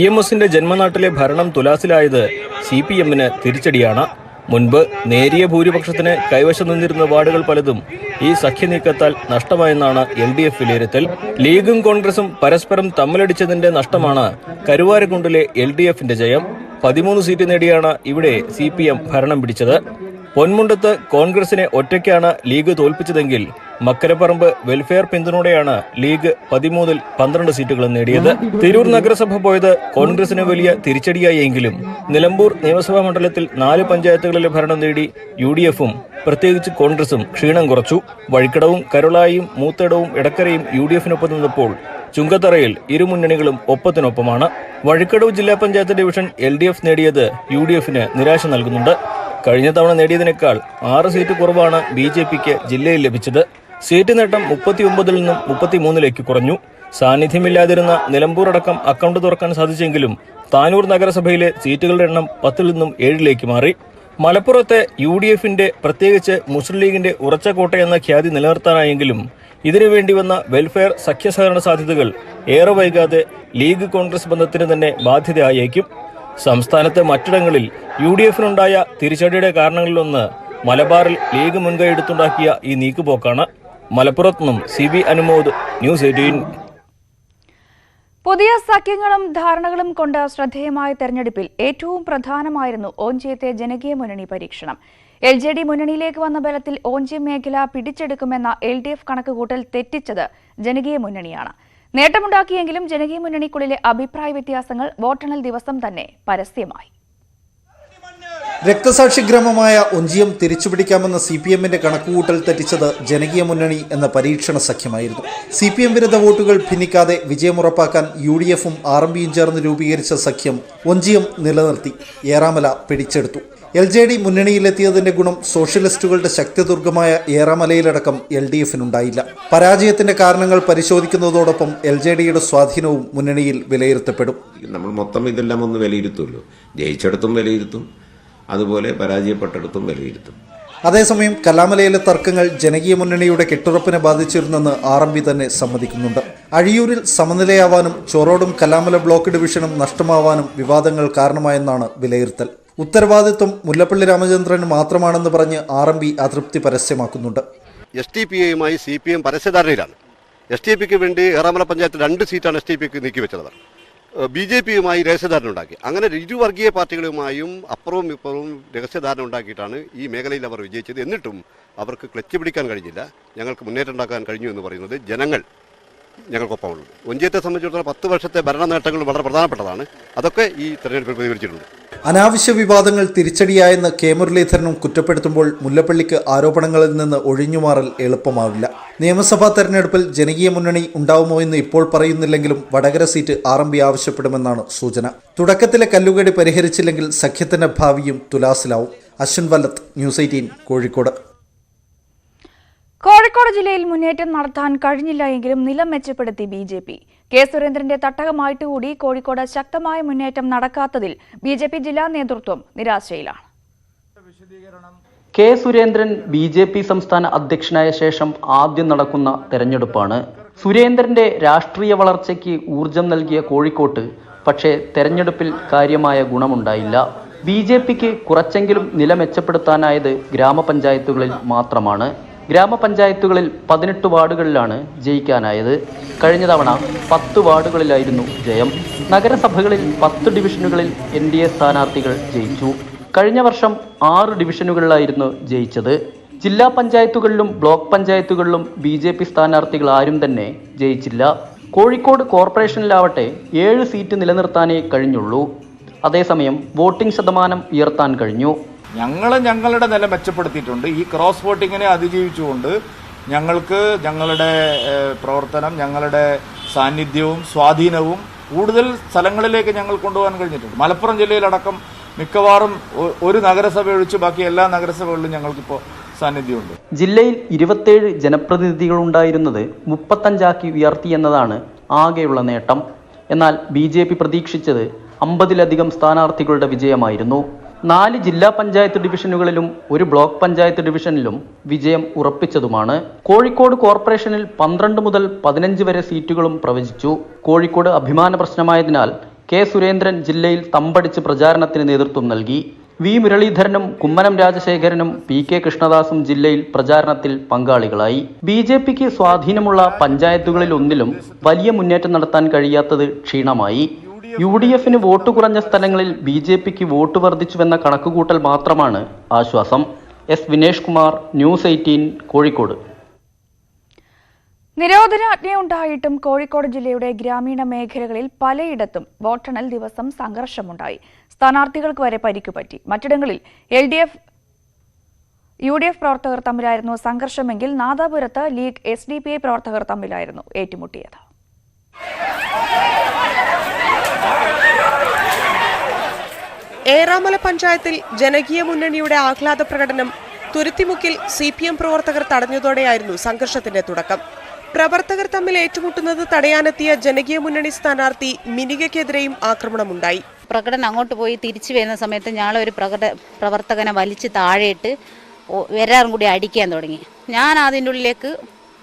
EMSന്റെ ജന്മനാട്ടിലെ ഭരണം തുലാസിലായത് CPMന് തിരിച്ചടിയാണ്. മുൻപ് നേരിയ ഭൂരിപക്ഷത്തിന് കൈവശം നിന്നിരുന്ന വാർഡുകൾ പലതും ഈ സഖ്യനീക്കത്താൽ നഷ്ടമായെന്നാണ് LDF വിലയിരുത്തൽ. ലീഗും കോൺഗ്രസും പരസ്പരം തമ്മിലടിച്ചതിന്റെ നഷ്ടമാണ് കരുവാരക്കുണ്ടിലെ LDFന്റെ ജയം. 13 സീറ്റ് നേടിയാണ് ഇവിടെ CPM ഭരണം പിടിച്ചത്. പൊന്മുണ്ടത്ത് കോൺഗ്രസിനെ ഒറ്റയ്ക്കാണ് ലീഗ് തോൽപ്പിച്ചതെങ്കിൽ മക്കരപ്പറമ്പ് വെൽഫെയർ പിന്തുണയോടെയാണ് ലീഗ് 13-ൽ 12 സീറ്റുകൾ നേടിയത്. തിരൂർ നഗരസഭ പോയത് കോൺഗ്രസിന് വലിയ തിരിച്ചടിയായെങ്കിലും നിലമ്പൂർ നിയമസഭാ മണ്ഡലത്തിൽ 4 പഞ്ചായത്തുകളിലെ ഭരണം നേടി UDFും പ്രത്യേകിച്ച് കോൺഗ്രസും ക്ഷീണം കുറച്ചു. വഴിക്കടവും കരുളായും മൂത്തേടവും എടക്കരയും UDFനൊപ്പം നിന്നപ്പോൾ ചുങ്കത്തറയിൽ ഇരുമുന്നണികളും ഒപ്പത്തിനൊപ്പമാണ്. വഴിക്കടവ് ജില്ലാ പഞ്ചായത്ത് ഡിവിഷൻ LDF നേടിയത് UDFന് നിരാശ നൽകുന്നുണ്ട്. കഴിഞ്ഞ തവണ നേടിയതിനേക്കാൾ 6 സീറ്റ് കുറവാണ് BJPക്ക് ജില്ലയിൽ ലഭിച്ചത്. സീറ്റ് നേട്ടം 39-ൽ നിന്നും 33-ലേക്ക് കുറഞ്ഞു. സാന്നിധ്യമില്ലാതിരുന്ന നിലമ്പൂർ അടക്കം അക്കൗണ്ട് തുറക്കാൻ സാധിച്ചെങ്കിലും താനൂർ നഗരസഭയിലെ സീറ്റുകളുടെ എണ്ണം 10-ൽ നിന്നും 7-ലേക്ക് മാറി. മലപ്പുറത്തെ UDFന്റെ പ്രത്യേകിച്ച് മുസ്ലിം ലീഗിന്റെ ഉറച്ച കോട്ടയെന്ന ഖ്യാതി നിലനിർത്താനായെങ്കിലും ഇതിനുവേണ്ടി വന്ന വെൽഫെയർ സഖ്യ സഹകരണ സാധ്യതകൾ ഏറെ വൈകാതെ ലീഗ് കോൺഗ്രസ് ബന്ധത്തിന് തന്നെ ബാധ്യതയായേക്കും. സംസ്ഥാനത്തെ മറ്റിടങ്ങളിൽ UDFനുണ്ടായ തിരിച്ചടിയുടെ കാരണങ്ങളിലൊന്ന് മലബാറിൽ ലീഗ് മുൻകൈയെടുത്തുണ്ടാക്കിയ ഈ നീക്കുപോക്കാണ്. മലപ്പുറത്തുനിന്നും CB അനുമോദ്, ന്യൂസ് 18. പുതിയ സഖ്യങ്ങളും ധാരണകളും കൊണ്ട് ശ്രദ്ധേയമായ തെരഞ്ഞെടുപ്പിൽ ഏറ്റവും പ്രധാനമായിരുന്നു ഓഞ്ചിയത്തെ ജനകീയ മുന്നണി പരീക്ഷണം. LJD മുന്നണിയിലേക്ക് വന്ന ബലത്തിൽ ഓഞ്ചിയം മേഖല പിടിച്ചെടുക്കുമെന്ന LDF കണക്കുകൂട്ടൽ തെറ്റിച്ചത് ജനകീയ മുന്നണിയാണ്. നേട്ടമുണ്ടാക്കിയെങ്കിലും ജനകീയ മുന്നണിക്കുള്ളിലെ അഭിപ്രായ വ്യത്യാസങ്ങൾ വോട്ടെണ്ണൽ ദിവസം തന്നെ പരസ്യമായി. രക്തസാക്ഷി ഗ്രാമമായ ഒഞ്ചിയം തിരിച്ചുപിടിക്കാമെന്ന CPMന്റെ കണക്കുകൂട്ടൽ തെറ്റിച്ചത് ജനകീയ മുന്നണി എന്ന പരീക്ഷണ സഖ്യമായിരുന്നു. CPM വിരുദ്ധ വോട്ടുകൾ ഭിന്നിക്കാതെ വിജയമുറപ്പാക്കാൻ UDFും RMPയും ചേർന്ന് രൂപീകരിച്ച സഖ്യം ഒഞ്ചിയം നിലനിർത്തി ഏറാമല പിടിച്ചെടുത്തു. LJD മുന്നണിയിലെത്തിയതിന്റെ ഗുണം സോഷ്യലിസ്റ്റുകളുടെ ശക്തിദുർഗമായ ഏറാമലയിലടക്കം LDFനുണ്ടായില്ല. പരാജയത്തിന്റെ കാരണങ്ങൾ പരിശോധിക്കുന്നതോടൊപ്പം LJDയുടെ സ്വാധീനവും മുന്നണിയിൽ വിലയിരുത്തപ്പെടും. നമ്മൾ മൊത്തം ഇതെല്ലാം ഒന്ന് വിലയിരുത്തുമല്ലോ. ജയിച്ചിടത്തും വിലയിരുത്തും, അതുപോലെ പരാജയപ്പെട്ടിടത്തും വിലയിരുത്തും. അതേസമയം കല്ലാമലയിലെ തർക്കങ്ങൾ ജനകീയ മുന്നണിയുടെ കെട്ടുറപ്പിനെ ബാധിച്ചിരുന്നെന്ന് RMP തന്നെ സമ്മതിക്കുന്നുണ്ട്. അഴിയൂരിൽ സമനിലയാവാനും ചോറോടും കല്ലാമല ബ്ലോക്ക് ഡിവിഷനും നഷ്ടമാവാനും വിവാദങ്ങൾ കാരണമായെന്നാണ് വിലയിരുത്തൽ. ഉത്തരവാദിത്വം മുല്ലപ്പള്ളി രാമചന്ദ്രന് മാത്രമാണെന്ന് പറഞ്ഞ് RMP അതൃപ്തി പരസ്യമാക്കുന്നുണ്ട്. STPയുമായി CPM പരസ്യധാരണയിലാണ്. STPക്ക് വേണ്ടി ഏറാമല പഞ്ചായത്ത് 2 സീറ്റാണ് STPക്ക് നീക്കിവെച്ചത്. BJPയുമായി രഹസ്യധാരണ ഉണ്ടാക്കി. അങ്ങനെ ഇരുവർഗീയ പാർട്ടികളുമായും അപ്പുറവും ഇപ്പുറവും രഹസ്യധാരണ ഉണ്ടാക്കിയിട്ടാണ് ഈ മേഖലയിൽ അവർ വിജയിച്ചത്. എന്നിട്ടും അവർക്ക് ക്ലച്ച് പിടിക്കാൻ കഴിഞ്ഞില്ല. ഞങ്ങൾക്ക് മുന്നേറ്റം ഉണ്ടാക്കാൻ കഴിഞ്ഞു എന്ന് പറയുന്നത് ജനങ്ങൾ ഞങ്ങൾക്കൊപ്പമുള്ളത്. ഒഞ്ചിയത്തെ സംബന്ധിച്ചിടത്തോളം 10 വർഷത്തെ ഭരണ നേട്ടങ്ങൾ വളരെ പ്രധാനപ്പെട്ടതാണ്. അതൊക്കെ ഈ തെരഞ്ഞെടുപ്പിൽ പ്രതിഫലിച്ചിട്ടുണ്ട്. അനാവശ്യ വിവാദങ്ങൾ തിരിച്ചടിയായെന്ന് K മുരളീധരനും കുറ്റപ്പെടുത്തുമ്പോൾ മുല്ലപ്പള്ളിക്ക് ആരോപണങ്ങളിൽ നിന്ന് ഒഴിഞ്ഞുമാറൽ എളുപ്പമാവില്ല. നിയമസഭാ തെരഞ്ഞെടുപ്പിൽ ജനകീയ മുന്നണി ഉണ്ടാവുമോ എന്ന് ഇപ്പോൾ പറയുന്നില്ലെങ്കിലും വടകര സീറ്റ് RMP ആവശ്യപ്പെടുമെന്നാണ് സൂചന. തുടക്കത്തിലെ കല്ലുകടി പരിഹരിച്ചില്ലെങ്കിൽ സഖ്യത്തിന്റെ ഭാവിയും തുലാസിലാവും. അശ്വിൻ വല്ലത്ത്, ന്യൂസ് 18, കോഴിക്കോട്. കോഴിക്കോട് ജില്ലയിൽ മുന്നേറ്റം നടത്താൻ കഴിഞ്ഞില്ല എങ്കിലും നിലം മെച്ചപ്പെടുത്തി BJP. K സുരേന്ദ്രന്റെ തട്ടകമായിട്ട് കൂടി കോഴിക്കോട് ശക്തമായ മുന്നേറ്റം നടക്കാത്തതിൽ BJP ജില്ലാ നേതൃത്വം നിരാശയിലാണ്. K സുരേന്ദ്രൻ BJP സംസ്ഥാന അധ്യക്ഷനായ ശേഷം ആദ്യം നടക്കുന്ന തെരഞ്ഞെടുപ്പാണ്. സുരേന്ദ്രന്റെ രാഷ്ട്രീയ വളർച്ചയ്ക്ക് ഊർജം നൽകിയ കോഴിക്കോട്ട് പക്ഷേ തെരഞ്ഞെടുപ്പിൽ കാര്യമായ ഗുണമുണ്ടായില്ല. BJPക്ക് കുറച്ചെങ്കിലും നില മെച്ചപ്പെടുത്താനായത് ഗ്രാമപഞ്ചായത്തുകളിൽ മാത്രമാണ്. ഗ്രാമപഞ്ചായത്തുകളിൽ 18 വാർഡുകളിലാണ് ജയിക്കാനായത്. കഴിഞ്ഞ തവണ 10 വാർഡുകളിലായിരുന്നു ജയം. നഗരസഭകളിൽ 10 ഡിവിഷനുകളിൽ NDA സ്ഥാനാർത്ഥികൾ ജയിച്ചു. കഴിഞ്ഞ വർഷം 6 ഡിവിഷനുകളിലായിരുന്നു ജയിച്ചത്. ജില്ലാ പഞ്ചായത്തുകളിലും ബ്ലോക്ക് പഞ്ചായത്തുകളിലും BJP സ്ഥാനാർത്ഥികൾ ആരും തന്നെ ജയിച്ചില്ല. കോഴിക്കോട് കോർപ്പറേഷനിലാവട്ടെ 7 സീറ്റ് നിലനിർത്താനേ കഴിഞ്ഞുള്ളൂ. അതേസമയം വോട്ടിംഗ് ശതമാനം ഉയർത്താൻ കഴിഞ്ഞു. ഞങ്ങളുടെ നില മെച്ചപ്പെടുത്തിയിട്ടുണ്ട്. ഈ ക്രോസ് വോട്ടിങ്ങിനെ അതിജീവിച്ചുകൊണ്ട് ഞങ്ങൾക്ക് ഞങ്ങളുടെ പ്രവർത്തനം, ഞങ്ങളുടെ സാന്നിധ്യവും സ്വാധീനവും കൂടുതൽ സ്ഥലങ്ങളിലേക്ക് ഞങ്ങൾ കൊണ്ടുപോകാൻ കഴിഞ്ഞിട്ടുണ്ട്. മലപ്പുറം ജില്ലയിലടക്കം മിക്കവാറും ഒരു നഗരസഭ ഒഴിച്ച് ബാക്കി എല്ലാ നഗരസഭകളിലും ഞങ്ങൾക്കിപ്പോൾ സാന്നിധ്യമുണ്ട്. ജില്ലയിൽ 27 ജനപ്രതിനിധികളുണ്ടായിരുന്നത് 35 ഉയർത്തി എന്നതാണ് ആകെയുള്ള നേട്ടം. എന്നാൽ BJP പ്രതീക്ഷിച്ചത് 50-ലധികം സ്ഥാനാർത്ഥികളുടെ വിജയമായിരുന്നു. 4 ജില്ലാ പഞ്ചായത്ത് ഡിവിഷനുകളിലും 1 ബ്ലോക്ക് പഞ്ചായത്ത് ഡിവിഷനിലും വിജയം ഉറപ്പിച്ചതുമാണ്. കോഴിക്കോട് കോർപ്പറേഷനിൽ 12 മുതൽ 15 വരെ സീറ്റുകളും പ്രവചിച്ചു. കോഴിക്കോട് അഭിമാന പ്രശ്നമായതിനാൽ K സുരേന്ദ്രൻ ജില്ലയിൽ തമ്പടിച്ച് പ്രചാരണത്തിന് നേതൃത്വം നൽകി. V മുരളീധരനും കുമ്മനം രാജശേഖരനും PK കൃഷ്ണദാസും ജില്ലയിൽ പ്രചാരണത്തിൽ പങ്കാളികളായി. BJPക്ക് സ്വാധീനമുള്ള പഞ്ചായത്തുകളിൽ ഒന്നിലും വലിയ മുന്നേറ്റം നടത്താൻ കഴിയാത്തത് ക്ഷീണമായി. UDFന് വോട്ട് കുറഞ്ഞ സ്ഥലങ്ങളിൽ BJPക്ക് വോട്ട് വർദ്ധിച്ചുവെന്ന കണക്കുകൂട്ടൽ മാത്രമാണ് ആശ്വാസം. S Vinesh Kumar, news 18, Kozhikode. നിരോധനാജ്ഞയുണ്ടായിട്ടും കോഴിക്കോട് ജില്ലയുടെ ഗ്രാമീണ മേഖലകളിൽ പലയിടത്തും വോട്ടെണ്ണൽ ദിവസം സംഘർഷമുണ്ടായി. സ്ഥാനാർത്ഥികൾക്ക് വരെ പരിക്കുപറ്റി. മറ്റിടങ്ങളിൽ LDF UDF പ്രവർത്തകർ തമ്മിലായിരുന്നു സംഘർഷമെങ്കിൽ നാദാപുരത്ത് ലീഗ് SDPI പ്രവർത്തകർ തമ്മിലായിരുന്നു ഏറ്റുമുട്ടിയത്. ഏറാമല പഞ്ചായത്തിൽ ജനകീയ മുന്നണിയുടെ ആഹ്ലാദ പ്രകടനം തുരുത്തിമുക്കിൽ CPM പ്രവർത്തകർ തടഞ്ഞതോടെയായിരുന്നു സംഘർഷത്തിന്റെ തുടക്കം. പ്രവർത്തകർ തമ്മിൽ ഏറ്റുമുട്ടുന്നത് തടയാനെത്തിയ ജനകീയ മുന്നണി സ്ഥാനാർത്ഥി മിനികയ്ക്കെതിരെയും ആക്രമണമുണ്ടായി. പ്രകടനം അങ്ങോട്ട് പോയി തിരിച്ചു വരുന്ന സമയത്ത് ഞങ്ങളൊരു പ്രവർത്തകനെ വലിച്ച് താഴെയിട്ട് വരാറും കൂടി അടിക്കാൻ തുടങ്ങി. ഞാൻ അതിൻ്റെ ഉള്ളിലേക്ക്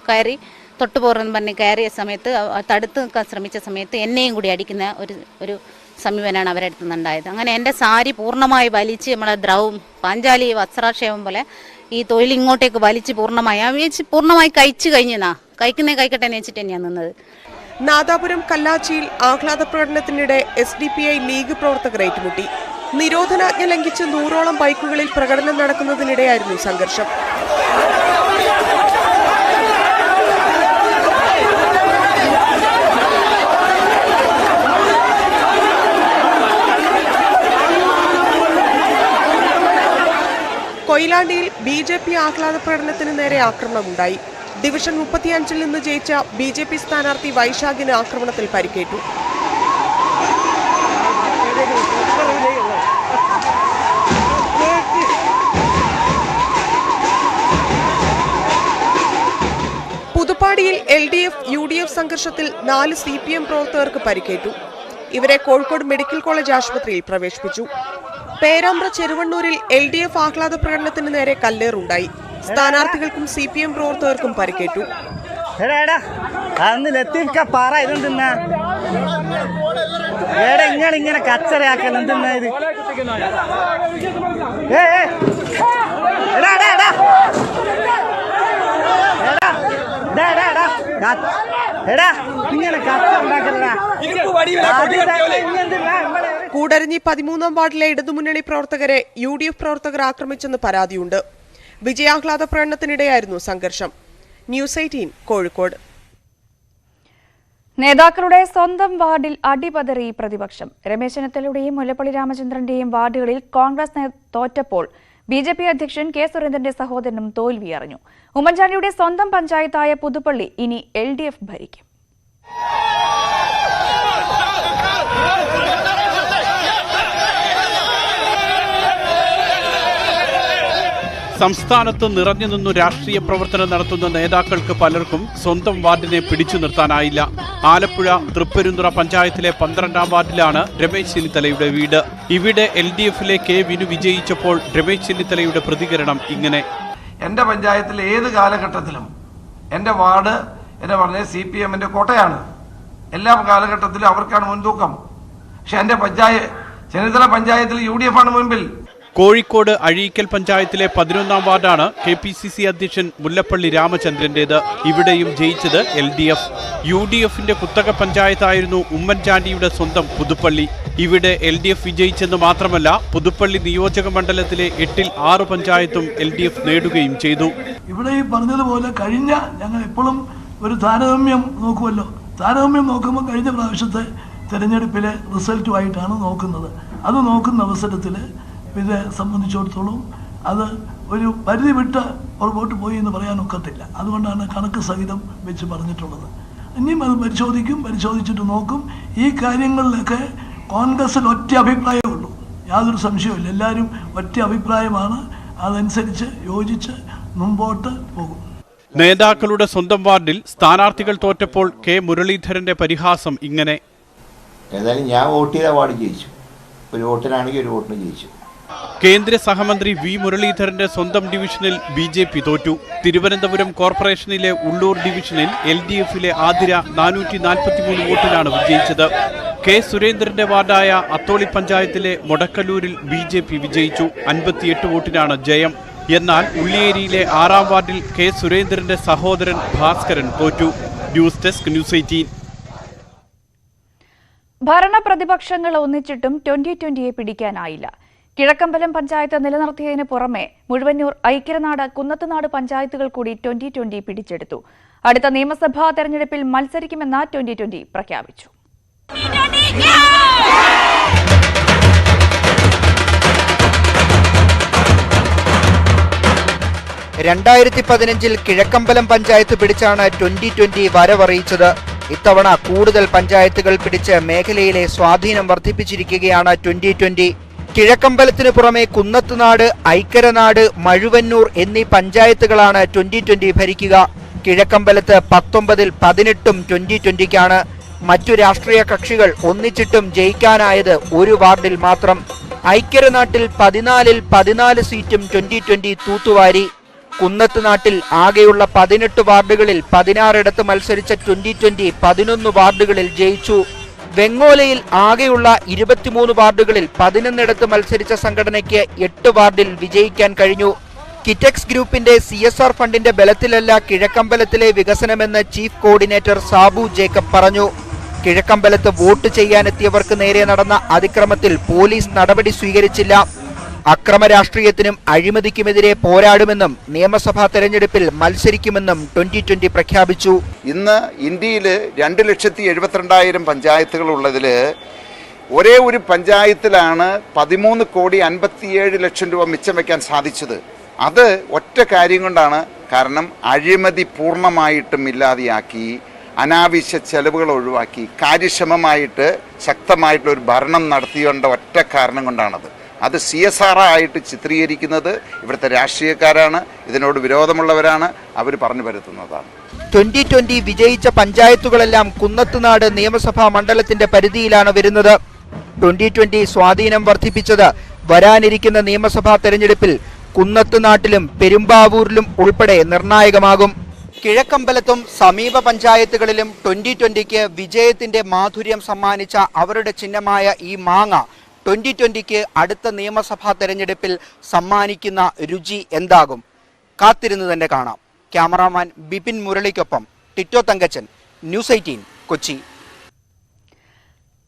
കയറി തൊട്ടുപോറെന്ന് പറഞ്ഞ് കയറിയ സമയത്ത് തടുത്ത് നിൽക്കാൻ ശ്രമിച്ച സമയത്ത് എന്നെയും കൂടി അടിക്കുന്ന ഒരു സമീപനമാണ് അവരുടെ അടുത്ത് നിന്നുണ്ടായത്. അങ്ങനെ എൻ്റെ സാരി പൂർണ്ണമായി വലിച്ച് നമ്മളെ പാഞ്ചാലി വസ്ത്രാക്ഷേപം പോലെ ഈ തൊഴിൽ ഇങ്ങോട്ടേക്ക് വലിച്ച് പൂർണ്ണമായി കഴിച്ചു കഴിഞ്ഞാ കഴിക്കട്ടെ എന്ന് വെച്ചിട്ട് തന്നെയാണ് നിന്നത്. നാദാപുരം കല്ലാച്ചിയിൽ ആഹ്ലാദ പ്രകടനത്തിനിടെ SDPI ലീഗ് പ്രവർത്തകർ ഏറ്റുമുട്ടി. നിരോധനാജ്ഞ ലംഘിച്ച് 100ഓളം ബൈക്കുകളിൽ പ്രകടനം നടക്കുന്നതിനിടെയായിരുന്നു സംഘർഷം. കൊയിലാണ്ടിയിൽ BJP ആഹ്ലാദ പ്രകടനത്തിന് നേരെ ആക്രമണമുണ്ടായി. ഡിവിഷൻ 35-ൽ നിന്ന് ജയിച്ച BJP സ്ഥാനാർത്ഥി വൈശാഖിന് ആക്രമണത്തിൽ പരിക്കേറ്റു. പുതുപ്പാടിയിൽ LDF UDF സംഘർഷത്തിൽ 4 CPM പ്രവർത്തകർക്ക് പരിക്കേറ്റു. ഇവരെ കോഴിക്കോട് മെഡിക്കൽ കോളേജ് ആശുപത്രിയിൽ പ്രവേശിപ്പിച്ചു. പേരാമ്പ്ര ചെറുവണ്ണൂരിൽ LDF ആഹ്ലാദ പ്രകടനത്തിന് നേരെ കല്ലേറുണ്ടായി. സ്ഥാനാർത്ഥികൾക്കും CPM പ്രവർത്തകർക്കും പരിക്കേറ്റു. ഇങ്ങനെ കച്ചറയാക്കാൻ കൂടരഞ്ഞി 13-ാം വാർഡിലെ ഇടതുമുന്നണി പ്രവർത്തകരെ UDF പ്രവർത്തകർ ആക്രമിച്ചെന്ന് പരാതിയുണ്ട്. വിജയാഹ്ലാദ പ്രകടനത്തിനിടെയായിരുന്നു സംഘർഷം. ന്യൂസ് 18 കോഴിക്കോട്. നേതാക്കളുടെ സ്വന്തം വാർഡിൽ അടിപതറി പ്രതിപക്ഷം. രമേശ് ചെന്നിത്തലയുടെയും മുല്ലപ്പള്ളി രാമചന്ദ്രന്റെയും വാർഡുകളിൽ കോൺഗ്രസ് തോറ്റപ്പോൾ BJP അധ്യക്ഷൻ കെ സുരേന്ദ്രന്റെ സഹോദരനും തോൽവിയറിഞ്ഞു. ഉമ്മൻചാണ്ടിയുടെ സ്വന്തം പഞ്ചായത്തായ പുതുപ്പള്ളി ഇനി LDF ഭരിക്കും. സംസ്ഥാനത്ത് നിറഞ്ഞു നിന്നു രാഷ്ട്രീയ പ്രവർത്തനം നടത്തുന്ന നേതാക്കൾക്ക് പലർക്കും സ്വന്തം വാർഡിനെ പിടിച്ചു നിർത്താനായില്ല. ആലപ്പുഴ തൃപ്പരുന്തുറ പഞ്ചായത്തിലെ 12-ാം വാർഡിലാണ് രമേശ് ചെന്നിത്തലയുടെ വീട്. ഇവിടെ LDFിലെ കെ വിനു വിജയിച്ചപ്പോൾ രമേശ് ചെന്നിത്തലയുടെ പ്രതികരണം ഇങ്ങനെ: എൻ്റെ പഞ്ചായത്തിൽ ഏത് കാലഘട്ടത്തിലും എൻ്റെ വാർഡ് എന്ന് പറഞ്ഞാൽ CPMന്റെ കോട്ടയാണ്. എല്ലാ കാലഘട്ടത്തിലും അവർക്കാണ് മുൻതൂക്കം. പക്ഷെ എൻ്റെ ചെന്നിത്തല പഞ്ചായത്തിൽ UDF ആണ് മുൻപിൽ. കോഴിക്കോട് അഴീക്കൽ പഞ്ചായത്തിലെ 11-ാം വാർഡാണ് KPCC അധ്യക്ഷൻ മുല്ലപ്പള്ളി രാമചന്ദ്രന്റേത്. ഇവിടെയും ജയിച്ചത് LDF. UDFന്റെ കുത്തക പഞ്ചായത്തായിരുന്നു ഉമ്മൻചാണ്ടിയുടെ സ്വന്തം പുതുപ്പള്ളി. ഇവിടെ LDF വിജയിച്ചെന്ന് മാത്രമല്ല, പുതുപ്പള്ളി നിയോജക മണ്ഡലത്തിലെ 8-ൽ 6 പഞ്ചായത്തും LDF നേടുകയും ചെയ്തു. ഇവിടെ ഈ പറഞ്ഞതുപോലെ ഞങ്ങൾ എപ്പോഴും ഒരു താരതമ്യം നോക്കുമല്ലോ. താരതമ്യം നോക്കുമ്പോൾ കഴിഞ്ഞ പ്രാവശ്യത്തെ തെരഞ്ഞെടുപ്പിലെ റിസൾട്ടുമായിട്ടാണ് നോക്കുന്നത്. അത് നോക്കുന്ന അവസരത്തിൽ ഇതെ സംബന്ധിച്ചിടത്തോളം അത് ഒരു പരിധി വിട്ട് പുറകോട്ട് പോയി എന്ന് പറയാനൊക്കത്തില്ല. അതുകൊണ്ടാണ് കണക്ക് സഹിതം വെച്ച് പറഞ്ഞിട്ടുള്ളത്. ഇനിയും അത് പരിശോധിച്ചിട്ട് നോക്കും. ഈ കാര്യങ്ങളിലൊക്കെ കോൺഗ്രസിൽ ഒറ്റ അഭിപ്രായമേ ഉള്ളൂ, യാതൊരു സംശയവുമില്ല. എല്ലാവരും ഒറ്റ അഭിപ്രായമാണ്. അതനുസരിച്ച് യോജിച്ച് മുമ്പോട്ട് പോകും. നേതാക്കളുടെ സ്വന്തം വാർഡിൽ സ്ഥാനാർത്ഥികൾ തോറ്റപ്പോൾ കെ മുരളീധരന്റെ പരിഹാസം ഇങ്ങനെ: ഏതായാലും ഞാൻ വോട്ട് ചെയ്ത വാർഡ് ജയിച്ചു. ഒരു വോട്ടിനാണെങ്കിൽ ഒരു വോട്ടിന് ജയിച്ചു. കേന്ദ്ര സഹമന്ത്രി വി മുരളീധരന്റെ സ്വന്തം ഡിവിഷനിൽ BJP തോറ്റു. തിരുവനന്തപുരം കോർപ്പറേഷനിലെ ഉള്ളൂർ ഡിവിഷനിൽ LDFിലെ ആതിര 443 വോട്ടിനാണ് വിജയിച്ചത്. കെ സുരേന്ദ്രന്റെ വാർഡായ അത്തോളി പഞ്ചായത്തിലെ മൊടക്കല്ലൂരിൽ BJP വിജയിച്ചു. 58 വോട്ടിനാണ് ജയം. എന്നാൽ ഉള്ളിയേരിയിലെ 6-ാം വാർഡിൽ കെ സുരേന്ദ്രന്റെ സഹോദരൻ ഭാസ്കരൻ തോറ്റു. News desk news 18. ഭരണ പ്രതിപക്ഷങ്ങൾ ഒന്നിച്ചിട്ടും 2020 പിടിക്കാനായില്ല. കിഴക്കമ്പലം പഞ്ചായത്ത് നിലനിർത്തിയതിനു പുറമെ മുഴുവന്നൂർ, ഐക്യരനാട്, കുന്നത്തുനാട് പഞ്ചായത്തുകൾ കൂടി 2020 പിടിച്ചെടുത്തു. അടുത്ത നിയമസഭാ തെരഞ്ഞെടുപ്പിൽ മത്സരിക്കുമെന്ന് 2020 പ്രഖ്യാപിച്ചു. 2015 കിഴക്കമ്പലം പഞ്ചായത്ത് പിടിച്ചാണ് 2020 വരവറിയിച്ചത്. ഇത്തവണ കൂടുതൽ പഞ്ചായത്തുകൾ പിടിച്ച് മേഖലയിലെ സ്വാധീനം വർദ്ധിപ്പിച്ചിരിക്കുകയാണ് 2020. കിഴക്കമ്പലത്തിന് പുറമെ കുന്നത്തുനാട്, ഐക്കരനാട്, മഴുവന്നൂർ എന്നീ പഞ്ചായത്തുകളാണ് 2020 ഭരിക്കുക. കിഴക്കമ്പലത്ത് 19-ൽ 18ഉം 2020ക്കാണ്. മറ്റു രാഷ്ട്രീയ കക്ഷികൾ ഒന്നിച്ചിട്ടും ജയിക്കാനായത് ഒരു വാർഡിൽ മാത്രം. ഐക്യരനാട്ടിൽ 14-ൽ 14 സീറ്റും 2020 തൂത്തുവാരി. കുന്നത്തുനാട്ടിൽ ആകെയുള്ള 18 വാർഡുകളിൽ 16 മത്സരിച്ച 2020 11 വാർഡുകളിൽ ജയിച്ചു. വെങ്ങോലയിൽ ആകെയുള്ള 23 വാർഡുകളിൽ 11 മത്സരിച്ച സംഘടനയ്ക്ക് 8 വാർഡിൽ വിജയിക്കാൻ കഴിഞ്ഞു. കിറ്റെക്സ് ഗ്രൂപ്പിന്റെ CSR ഫണ്ടിന്റെ ബലത്തിലല്ല കിഴക്കമ്പലത്തിലെ വികസനമെന്ന് ചീഫ് കോർഡിനേറ്റർ സാബു ജേക്കബ് പറഞ്ഞു. കിഴക്കമ്പലത്ത് വോട്ട് ചെയ്യാനെത്തിയവർക്ക് നേരെ നടന്ന അതിക്രമത്തിൽ പോലീസ് നടപടി സ്വീകരിച്ചില്ല. അക്രമ രാഷ്ട്രീയത്തിനും അഴിമതിക്കുമെതിരെ പോരാടുമെന്നും നിയമസഭാ തെരഞ്ഞെടുപ്പിൽ മത്സരിക്കുമെന്നും 2020 പ്രഖ്യാപിച്ചു. ഇന്ന് ഇന്ത്യയിൽ 2,72,000 പഞ്ചായത്തുകൾ ഉള്ളതിൽ ഒരേ ഒരു പഞ്ചായത്തിലാണ് 13,57,00,000 രൂപ മിച്ചം വയ്ക്കാൻ സാധിച്ചത്. അത് ഒറ്റ കാര്യം കൊണ്ടാണ്. കാരണം അഴിമതി പൂർണ്ണമായിട്ടും ഇല്ലാതെയാക്കി, അനാവശ്യ ചെലവുകൾ ഒഴിവാക്കി, കാര്യക്ഷമമായിട്ട് ശക്തമായിട്ടുള്ള ഒരു ഭരണം നടത്തിയേണ്ട ഒറ്റ കാരണം കൊണ്ടാണത്. അത് CSR ആയിട്ട് ചിത്രീകരിക്കുന്നത് ഇവിടുത്തെ രാഷ്ട്രീയക്കാരാണ്, ഇതിനോട് വിരോധമുള്ളവരാണ്, അവർ പറഞ്ഞു വരുത്തുന്നതാണ്. 2020 വിജയിച്ച പഞ്ചായത്തുകളെല്ലാം കുന്നത്തുനാട് നിയമസഭാ മണ്ഡലത്തിന്റെ പരിധിയിലാണ് വരുന്നത്. 2020 സ്വാധീനം വർദ്ധിപ്പിച്ചത് വരാനിരിക്കുന്ന നിയമസഭാ തെരഞ്ഞെടുപ്പിൽ കുന്നത്തുനാട്ടിലും പെരുമ്പാവൂരിലും ഉൾപ്പെടെ നിർണായകമാകും. കിഴക്കമ്പലത്തും സമീപ പഞ്ചായത്തുകളിലും 2020 വിജയത്തിന്റെ മാധുര്യം സമ്മാനിച്ച അവരുടെ ചിഹ്നമായ ഈ മാങ്ങ 2020 അടുത്ത നിയമസഭാ തെരഞ്ഞെടുപ്പിൽ സമ്മാനിക്കുന്ന രുചി എന്താകും? കാത്തിരുന്ന് തന്നെ കാണാം. ക്യാമറാമാൻ ബിപിൻ മുരളിക്കൊപ്പം ടിറ്റോ തങ്കച്ചൻ, ന്യൂസ് 18 കൊച്ചി.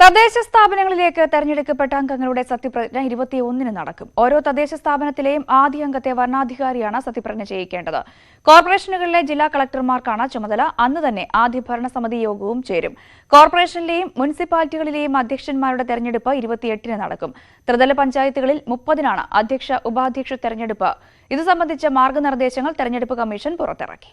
തദ്ദേശ സ്ഥാപനങ്ങളിലേക്ക് തെരഞ്ഞെടുക്കപ്പെട്ട അംഗങ്ങളുടെ സത്യപ്രതിജ്ഞ 21-ന് നടക്കും. ഓരോ തദ്ദേശ സ്ഥാപനത്തിലെയും ആദ്യ അംഗത്തെ വരണാധികാരിയാണ് സത്യപ്രതിജ്ഞ ചെയ്യിക്കേണ്ടത്. കോർപ്പറേഷനുകളിലെ ജില്ലാ കളക്ടർമാർക്കാണ് ചുമതല. അന്ന് തന്നെ ആദ്യ ഭരണസമിതി യോഗവും ചേരും. കോർപ്പറേഷനിലെയും മുനിസിപ്പാലിറ്റികളിലെയും അധ്യക്ഷന്മാരുടെ തെരഞ്ഞെടുപ്പ് 28-ന് നടക്കും. ത്രിതല പഞ്ചായത്തുകളിൽ 30-നാണ് അധ്യക്ഷ ഉപാധ്യക്ഷ തെരഞ്ഞെടുപ്പ്. ഇത് സംബന്ധിച്ച മാർഗനിർദ്ദേശങ്ങൾ തെരഞ്ഞെടുപ്പ് കമ്മീഷൻ പുറത്തിറക്കി.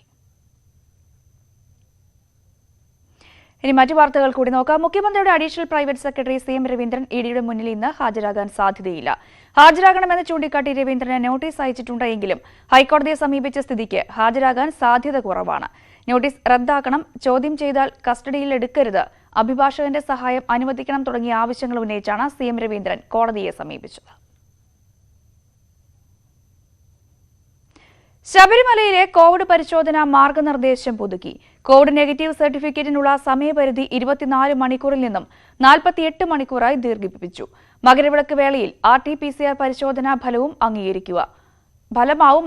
ഇനി മറ്റു വാർത്തകൾ കൂടി നോക്കാം. മുഖ്യമന്ത്രിയുടെ additional private secretary CM Raveendran EDയുടെ മുന്നിൽ ഇന്ന് ഹാജരാകാൻ സാധ്യതയില്ല. ഹാജരാകണമെന്ന് ചൂണ്ടിക്കാട്ടി രവീന്ദ്രന് നോട്ടീസ് അയച്ചിട്ടുണ്ടെങ്കിലും ഹൈക്കോടതിയെ സമീപിച്ച സ്ഥിതിക്ക് ഹാജരാകാൻ സാധ്യത കുറവാണ്. നോട്ടീസ് റദ്ദാക്കണം, ചോദ്യം ചെയ്താൽ കസ്റ്റഡിയിൽ എടുക്കരുത്, അഭിഭാഷകന്റെ സഹായം അനുവദിക്കണം തുടങ്ങിയ ആവശ്യങ്ങൾ ഉന്നയിച്ചാണ് CM രവീന്ദ്രൻ കോടതിയെ സമീപിച്ചത്. ശബരിമലയിലെ കോവിഡ് പരിശോധന മാർഗനിർദ്ദേശം പുതുക്കി. കോവിഡ് നെഗറ്റീവ് സർട്ടിഫിക്കറ്റിനുള്ള സമയപരിധി 24 മണിക്കൂറിൽ നിന്നും 48 മണിക്കൂറായി ദീർഘിപ്പിച്ചു. മകരവിളക്ക് വേളയിൽ RT-PCR പരിശോധനാ ഫലമാവും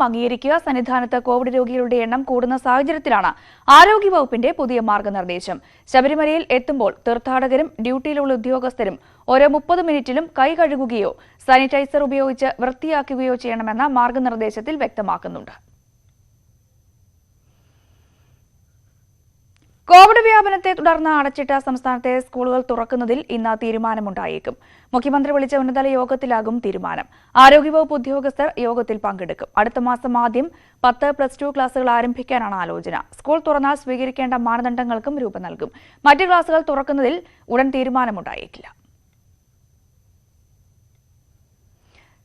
അംഗീകരിക്കുക. സന്നിധാനത്ത് കോവിഡ് രോഗികളുടെ എണ്ണം കൂടുന്ന സാഹചര്യത്തിലാണ് ആരോഗ്യവകുപ്പിന്റെ പുതിയ മാർഗനിർദ്ദേശം. ശബരിമലയിൽ എത്തുമ്പോൾ തീർത്ഥാടകരും ഡ്യൂട്ടിയിലുള്ള ഉദ്യോഗസ്ഥരും ഓരോ 30 മിനിറ്റിലും കൈ കഴുകുകയോ സാനിറ്റൈസർ ഉപയോഗിച്ച് വൃത്തിയാക്കുകയോ ചെയ്യണമെന്ന മാർഗനിർദ്ദേശത്തിൽ വ്യക്തമാക്കുന്നുണ്ട്. കോവിഡ് വ്യാപനത്തെ തുടർന്ന് അടച്ചിട്ട സംസ്ഥാനത്തെ സ്കൂളുകൾ തുറക്കുന്നതിൽ ഇന്ന് തീരുമാനമുണ്ടായേക്കും. മുഖ്യമന്ത്രി വിളിച്ച ഉന്നതതല യോഗത്തിലാകും തീരുമാനം. ആരോഗ്യവകുപ്പ് ഉദ്യോഗസ്ഥർ യോഗത്തിൽ പങ്കെടുക്കും. അടുത്ത മാസം ആദ്യം 10+2 ക്ലാസുകൾ ആരംഭിക്കാനാണ് ആലോചന. സ്കൂൾ തുറന്നാൽ സ്വീകരിക്കേണ്ട മാനദണ്ഡങ്ങൾക്കും രൂപം നൽകും. മറ്റ് ക്ലാസുകൾ തുറക്കുന്നതിൽ ഉടൻ തീരുമാനമുണ്ടായേക്കില്ല.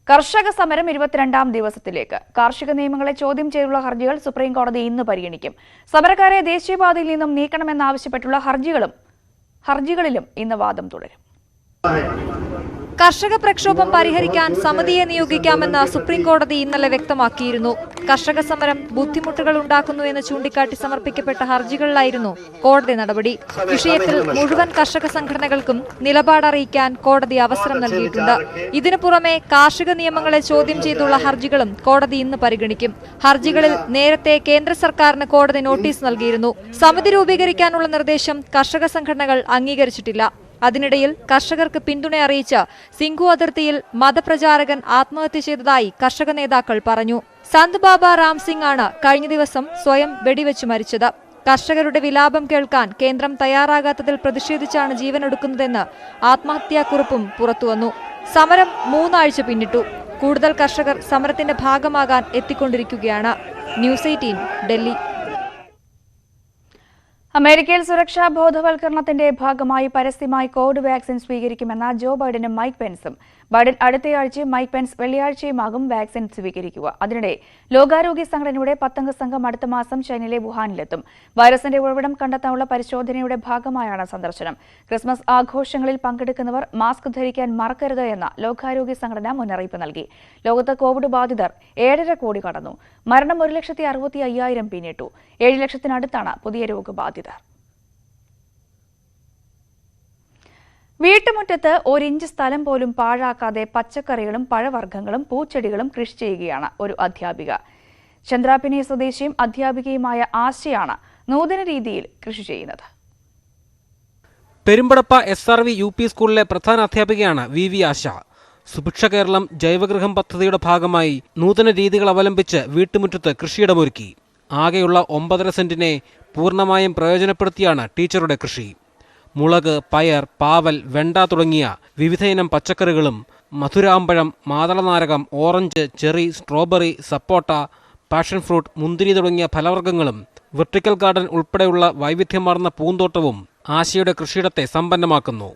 കർഷക സമരം 22-ാം ദിവസത്തിലേക്ക്. കാർഷിക നിയമങ്ങളെ ചോദ്യം ചെയ്തുള്ള ഹർജികൾ സുപ്രീം കോടതി ഇന്ന് പരിഗണിക്കും. സമരക്കാരെ ദേശീയപാതയിൽ നിന്നും നീക്കണമെന്നാവശ്യപ്പെട്ടുള്ള ഹർജികളിലും ഇന്ന് വാദം തുടരും. കർഷക പ്രക്ഷോഭം പരിഹരിക്കാൻ സമിതിയെ നിയോഗിക്കാമെന്ന് സുപ്രീം കോടതി ഇന്നലെ വ്യക്തമാക്കിയിരുന്നു. കർഷക സമരം ബുദ്ധിമുട്ടുകൾ ഉണ്ടാക്കുന്നുവെന്ന് ചൂണ്ടിക്കാട്ടി സമർപ്പിക്കപ്പെട്ട ഹർജികളിലായിരുന്നു കോടതി നടപടി. വിഷയത്തിൽ മുഴുവൻ കർഷക സംഘടനകൾക്കും നിലപാടറിയിക്കാൻ കോടതി അവസരം നൽകിയിട്ടുണ്ട്. ഇതിനു പുറമെ കാർഷിക നിയമങ്ങളെ ചോദ്യം ചെയ്തുള്ള ഹർജികളും കോടതി ഇന്ന് പരിഗണിക്കും. ഹർജികളിൽ നേരത്തെ കേന്ദ്ര സർക്കാരിന് കോടതി നോട്ടീസ് നൽകിയിരുന്നു. സമിതി രൂപീകരിക്കാനുള്ള നിർദ്ദേശം കർഷക സംഘടനകൾ അംഗീകരിച്ചിട്ടില്ല. അതിനിടയിൽ കർഷകർക്ക് പിന്തുണ അറിയിച്ച് സിംഘു അതിർത്തിയിൽ മതപ്രചാരകൻ ആത്മഹത്യ ചെയ്തതായി കർഷക നേതാക്കൾ പറഞ്ഞു. സന്ത് ബാബ റാം സിംഗ് ആണ് കഴിഞ്ഞ ദിവസം സ്വയം വെടിവെച്ച് മരിച്ചത്. കർഷകരുടെ വിലാപം കേൾക്കാൻ കേന്ദ്രം തയ്യാറാകാത്തതിൽ പ്രതിഷേധിച്ചാണ് ജീവനൊടുക്കുന്നതെന്ന് ആത്മഹത്യാക്കുറിപ്പും പുറത്തുവന്നു. സമരം 3 ആഴ്ച പിന്നിട്ടു. കൂടുതൽ കർഷകർ സമരത്തിന്റെ ഭാഗമാകാൻ എത്തിക്കൊണ്ടിരിക്കുകയാണ്. ന്യൂസ് 18 ഡൽഹി. അമേരിക്കയിൽ സുരക്ഷാ ബോധവൽക്കരണത്തിന്റെ ഭാഗമായി പരസ്യമായി കോവിഡ് വാക്സിൻ സ്വീകരിക്കുമെന്ന ജോ ബൈഡനും മൈക്ക് പെൻസും. ബൈഡൻ അടുത്തയാഴ്ചയും മൈക്ക് പെൻസ് വെള്ളിയാഴ്ചയുമാകും വാക്സിൻ സ്വീകരിക്കുക. അതിനിടെ ലോകാരോഗ്യ സംഘടനയുടെ 10-അംഗ സംഘം അടുത്ത മാസം ചൈനയിലെ വുഹാനിലെത്തും. വൈറസിന്റെ ഉറവിടം കണ്ടെത്താനുള്ള പരിശോധനയുടെ ഭാഗമായാണ് സന്ദർശനം. ക്രിസ്മസ് ആഘോഷങ്ങളിൽ പങ്കെടുക്കുന്നവർ മാസ്ക് ധരിക്കാൻ മറക്കരുത് എന്ന ലോകാരോഗ്യ സംഘടന മുന്നറിയിപ്പ് നൽകി. ലോകത്ത് കോവിഡ് ബാധിതർ 7.5 കോടി കടന്നു. മരണം 1,65,000 പിന്നിട്ടു. 7 ലക്ഷത്തിനടുത്താണ് പുതിയ രോഗബാധിതർ. വീട്ടുമുറ്റത്ത് 1 ഇഞ്ച് സ്ഥലം പോലും പാഴാക്കാതെ പച്ചക്കറികളും പഴവർഗ്ഗങ്ങളും പൂച്ചെടികളും കൃഷി ചെയ്യുകയാണ് ഒരു അധ്യാപിക. ചന്ദ്രാപിനി സ്വദേശിയും അധ്യാപികയുമായ ആശയാണ് നൂതന രീതിയിൽ കൃഷി ചെയ്യുന്നത്. പെരുമ്പടപ്പ SRV UP സ്കൂളിലെ പ്രധാന അധ്യാപികയാണ് VV ആശ. സുഭിക്ഷ കേരളം ജൈവഗൃഹം പദ്ധതിയുടെ ഭാഗമായി നൂതന രീതികൾ അവലംബിച്ച് വീട്ടുമുറ്റത്ത് കൃഷിയിടമൊരുക്കി. ആകെയുള്ള 9.5 സെന്റിനെ പൂർണ്ണമായും പ്രയോജനപ്പെടുത്തിയാണ് ടീച്ചറുടെ കൃഷി. മുളക്, പയർ, പാവൽ, വെണ്ട തുടങ്ങിയ വിവിധയിനം പച്ചക്കറികളും മധുരാമ്പഴം, മാതളനാരകം, ഓറഞ്ച്, ചെറി, സ്ട്രോബെറി, സപ്പോട്ട, പാഷൻ ഫ്രൂട്ട്, മുന്തിരി തുടങ്ങിയ ഫലവർഗ്ഗങ്ങളും വെർട്ടിക്കൽ ഗാർഡൻ ഉൾപ്പെടെയുള്ള വൈവിധ്യമാർന്ന പൂന്തോട്ടവും ആശയുടെ കൃഷിയിടത്തെ സമ്പന്നമാക്കുന്നു.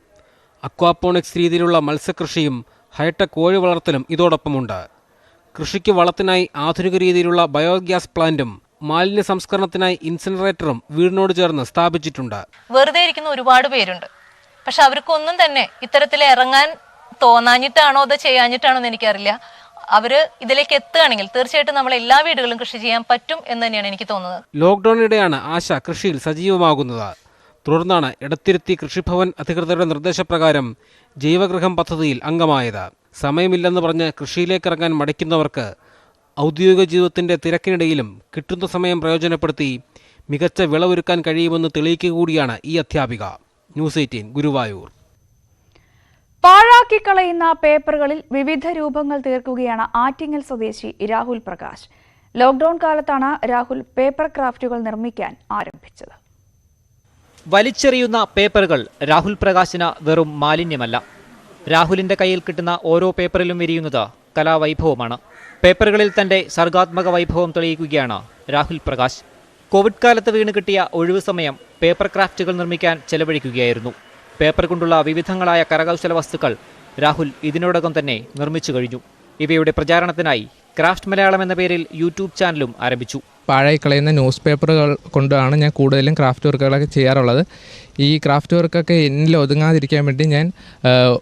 അക്വാപോണിക്സ് രീതിയിലുള്ള മത്സ്യകൃഷിയും ഹൈടെക് കോഴി വളർത്തലും ഇതോടൊപ്പമുണ്ട്. കൃഷിക്ക് വളത്തിനായി ആധുനിക രീതിയിലുള്ള ബയോഗ്യാസ് പ്ലാന്റും മാലിന്യ സംസ്കരണത്തിനായി ഇൻസിനറേറ്ററും വീടിനോട് ചേർന്ന് സ്ഥാപിച്ചിട്ടുണ്ട്. വെറുതെ ഇരിക്കുന്ന ഒരുപാട് പേരുണ്ട്. പക്ഷെ അവർക്കൊന്നും തന്നെ ഇത്തരത്തിൽ ഇറങ്ങാൻ തോന്നാഞ്ഞിട്ടാണോ അത് ചെയ്യാഞ്ഞിട്ടാണോ എന്ന് എനിക്കറിയില്ല. അവര് ഇതിലേക്ക് എത്തുകയാണെങ്കിൽ തീർച്ചയായിട്ടും നമ്മൾ എല്ലാ വീടുകളിലും കൃഷി ചെയ്യാൻ പറ്റും എന്ന് തന്നെയാണ് എനിക്ക് തോന്നുന്നത്. ലോക്ക്ഡൌണിടെയാണ് ആശ കൃഷിയിൽ സജീവമാകുന്നത്. തുടർന്നാണ് എടത്തിരുത്തി കൃഷിഭവൻ അധികൃതരുടെ നിർദ്ദേശപ്രകാരം ജൈവഗൃഹം പദ്ധതിയിൽ അംഗമായത്. സമയമില്ലെന്ന് പറഞ്ഞ് കൃഷിയിലേക്കിറങ്ങാൻ മടിക്കുന്നവർക്ക് ഔദ്യോഗിക ജീവിതത്തിന്റെ തിരക്കിനിടയിലും കിട്ടുന്ന സമയം പ്രയോജനപ്പെടുത്തി മികച്ച വിളവൊരുക്കാൻ കഴിയുമെന്ന് തെളിയിക്കുക കൂടിയാണ് ഈ അധ്യാപിക. ന്യൂസ് 18 ഗുരുവായൂർ. പാഴാക്കി കളയുന്ന പേപ്പറുകളിൽ വിവിധ രൂപങ്ങൾ തീർക്കുകയാണ് ആറ്റിങ്ങൽ സ്വദേശി രാഹുൽ പ്രകാശ്. ലോക്ക്ഡൌൺ കാലത്താണ് രാഹുൽ പേപ്പർ ക്രാഫ്റ്റുകൾ നിർമ്മിക്കാൻ ആരംഭിച്ചത്. വലിച്ചെറിയുന്ന പേപ്പറുകൾ രാഹുൽ പ്രകാശിന് വെറും മാലിന്യമല്ല. രാഹുലിന്റെ കയ്യിൽ കിട്ടുന്ന ഓരോ പേപ്പറിലും വിരിയുന്നത് കലാവൈഭവമാണ്. പേപ്പറുകളിൽ തന്റെ സർഗാത്മക വൈഭവം തെളിയിക്കുകയാണ് രാഹുൽ പ്രകാശ്. കോവിഡ് കാലത്ത് വീണ് കിട്ടിയ ഒഴിവു സമയം പേപ്പർ ക്രാഫ്റ്റുകൾ നിർമ്മിക്കാൻ ചെലവഴിക്കുകയായിരുന്നു. പേപ്പർ കൊണ്ടുള്ള വിവിധങ്ങളായ കരകൗശല വസ്തുക്കൾ രാഹുൽ ഇതിനോടകം തന്നെ നിർമ്മിച്ചു കഴിഞ്ഞു. ഇവയുടെ പ്രചാരണത്തിനായി ക്രാഫ്റ്റ് മലയാളം എന്ന പേരിൽ യൂട്യൂബ് ചാനലും ആരംഭിച്ചു. പാഴായി കളയുന്ന ന്യൂസ് പേപ്പറുകൾ കൊണ്ടാണ് ഞാൻ കൂടുതലും ക്രാഫ്റ്റ് വർക്കുകളൊക്കെ ചെയ്യാറുള്ളത്. ഈ ക്രാഫ്റ്റ് വർക്കൊക്കെ എന്നിൽ ഒതുങ്ങാതിരിക്കാൻ വേണ്ടി ഞാൻ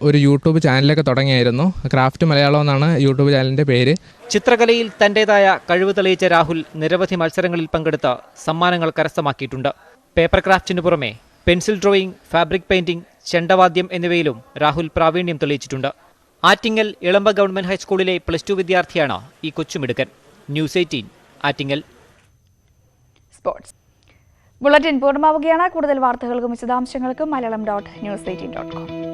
ഒരു യൂട്യൂബ് ചാനലൊക്കെ തുടങ്ങിയായിരുന്നു. ക്രാഫ്റ്റ് മലയാളം എന്നാണ് യൂട്യൂബ് ചാനലിൻ്റെ പേര്. ചിത്രകലയിൽ തൻ്റേതായ കഴിവ് തെളിയിച്ച രാഹുൽ നിരവധി മത്സരങ്ങളിൽ പങ്കെടുത്ത് സമ്മാനങ്ങൾ കരസ്ഥമാക്കിയിട്ടുണ്ട്. പേപ്പർ ക്രാഫ്റ്റിന് പുറമെ പെൻസിൽ ഡ്രോയിങ്, ഫാബ്രിക് പെയിന്റിംഗ്, ചെണ്ടവാദ്യം എന്നിവയിലും രാഹുൽ പ്രാവീണ്യം തെളിയിച്ചിട്ടുണ്ട്. ആറ്റിങ്ങൽ ഇളമ്പ ഗവൺമെന്റ് ഹൈസ്കൂളിലെ +2 വിദ്യാർത്ഥിയാണ് ഈ കൊച്ചുമിടുക്കൻ. ന്യൂസ് 18 ആറ്റിങ്ങൽ. സ്പോർട്സ് ബുള്ളറ്റിൻ പൂർണ്ണമാവുകയാണ്. കൂടുതൽ വാർത്തകൾക്കും വിശദാംശങ്ങൾക്കും മലയാളം.news18.com.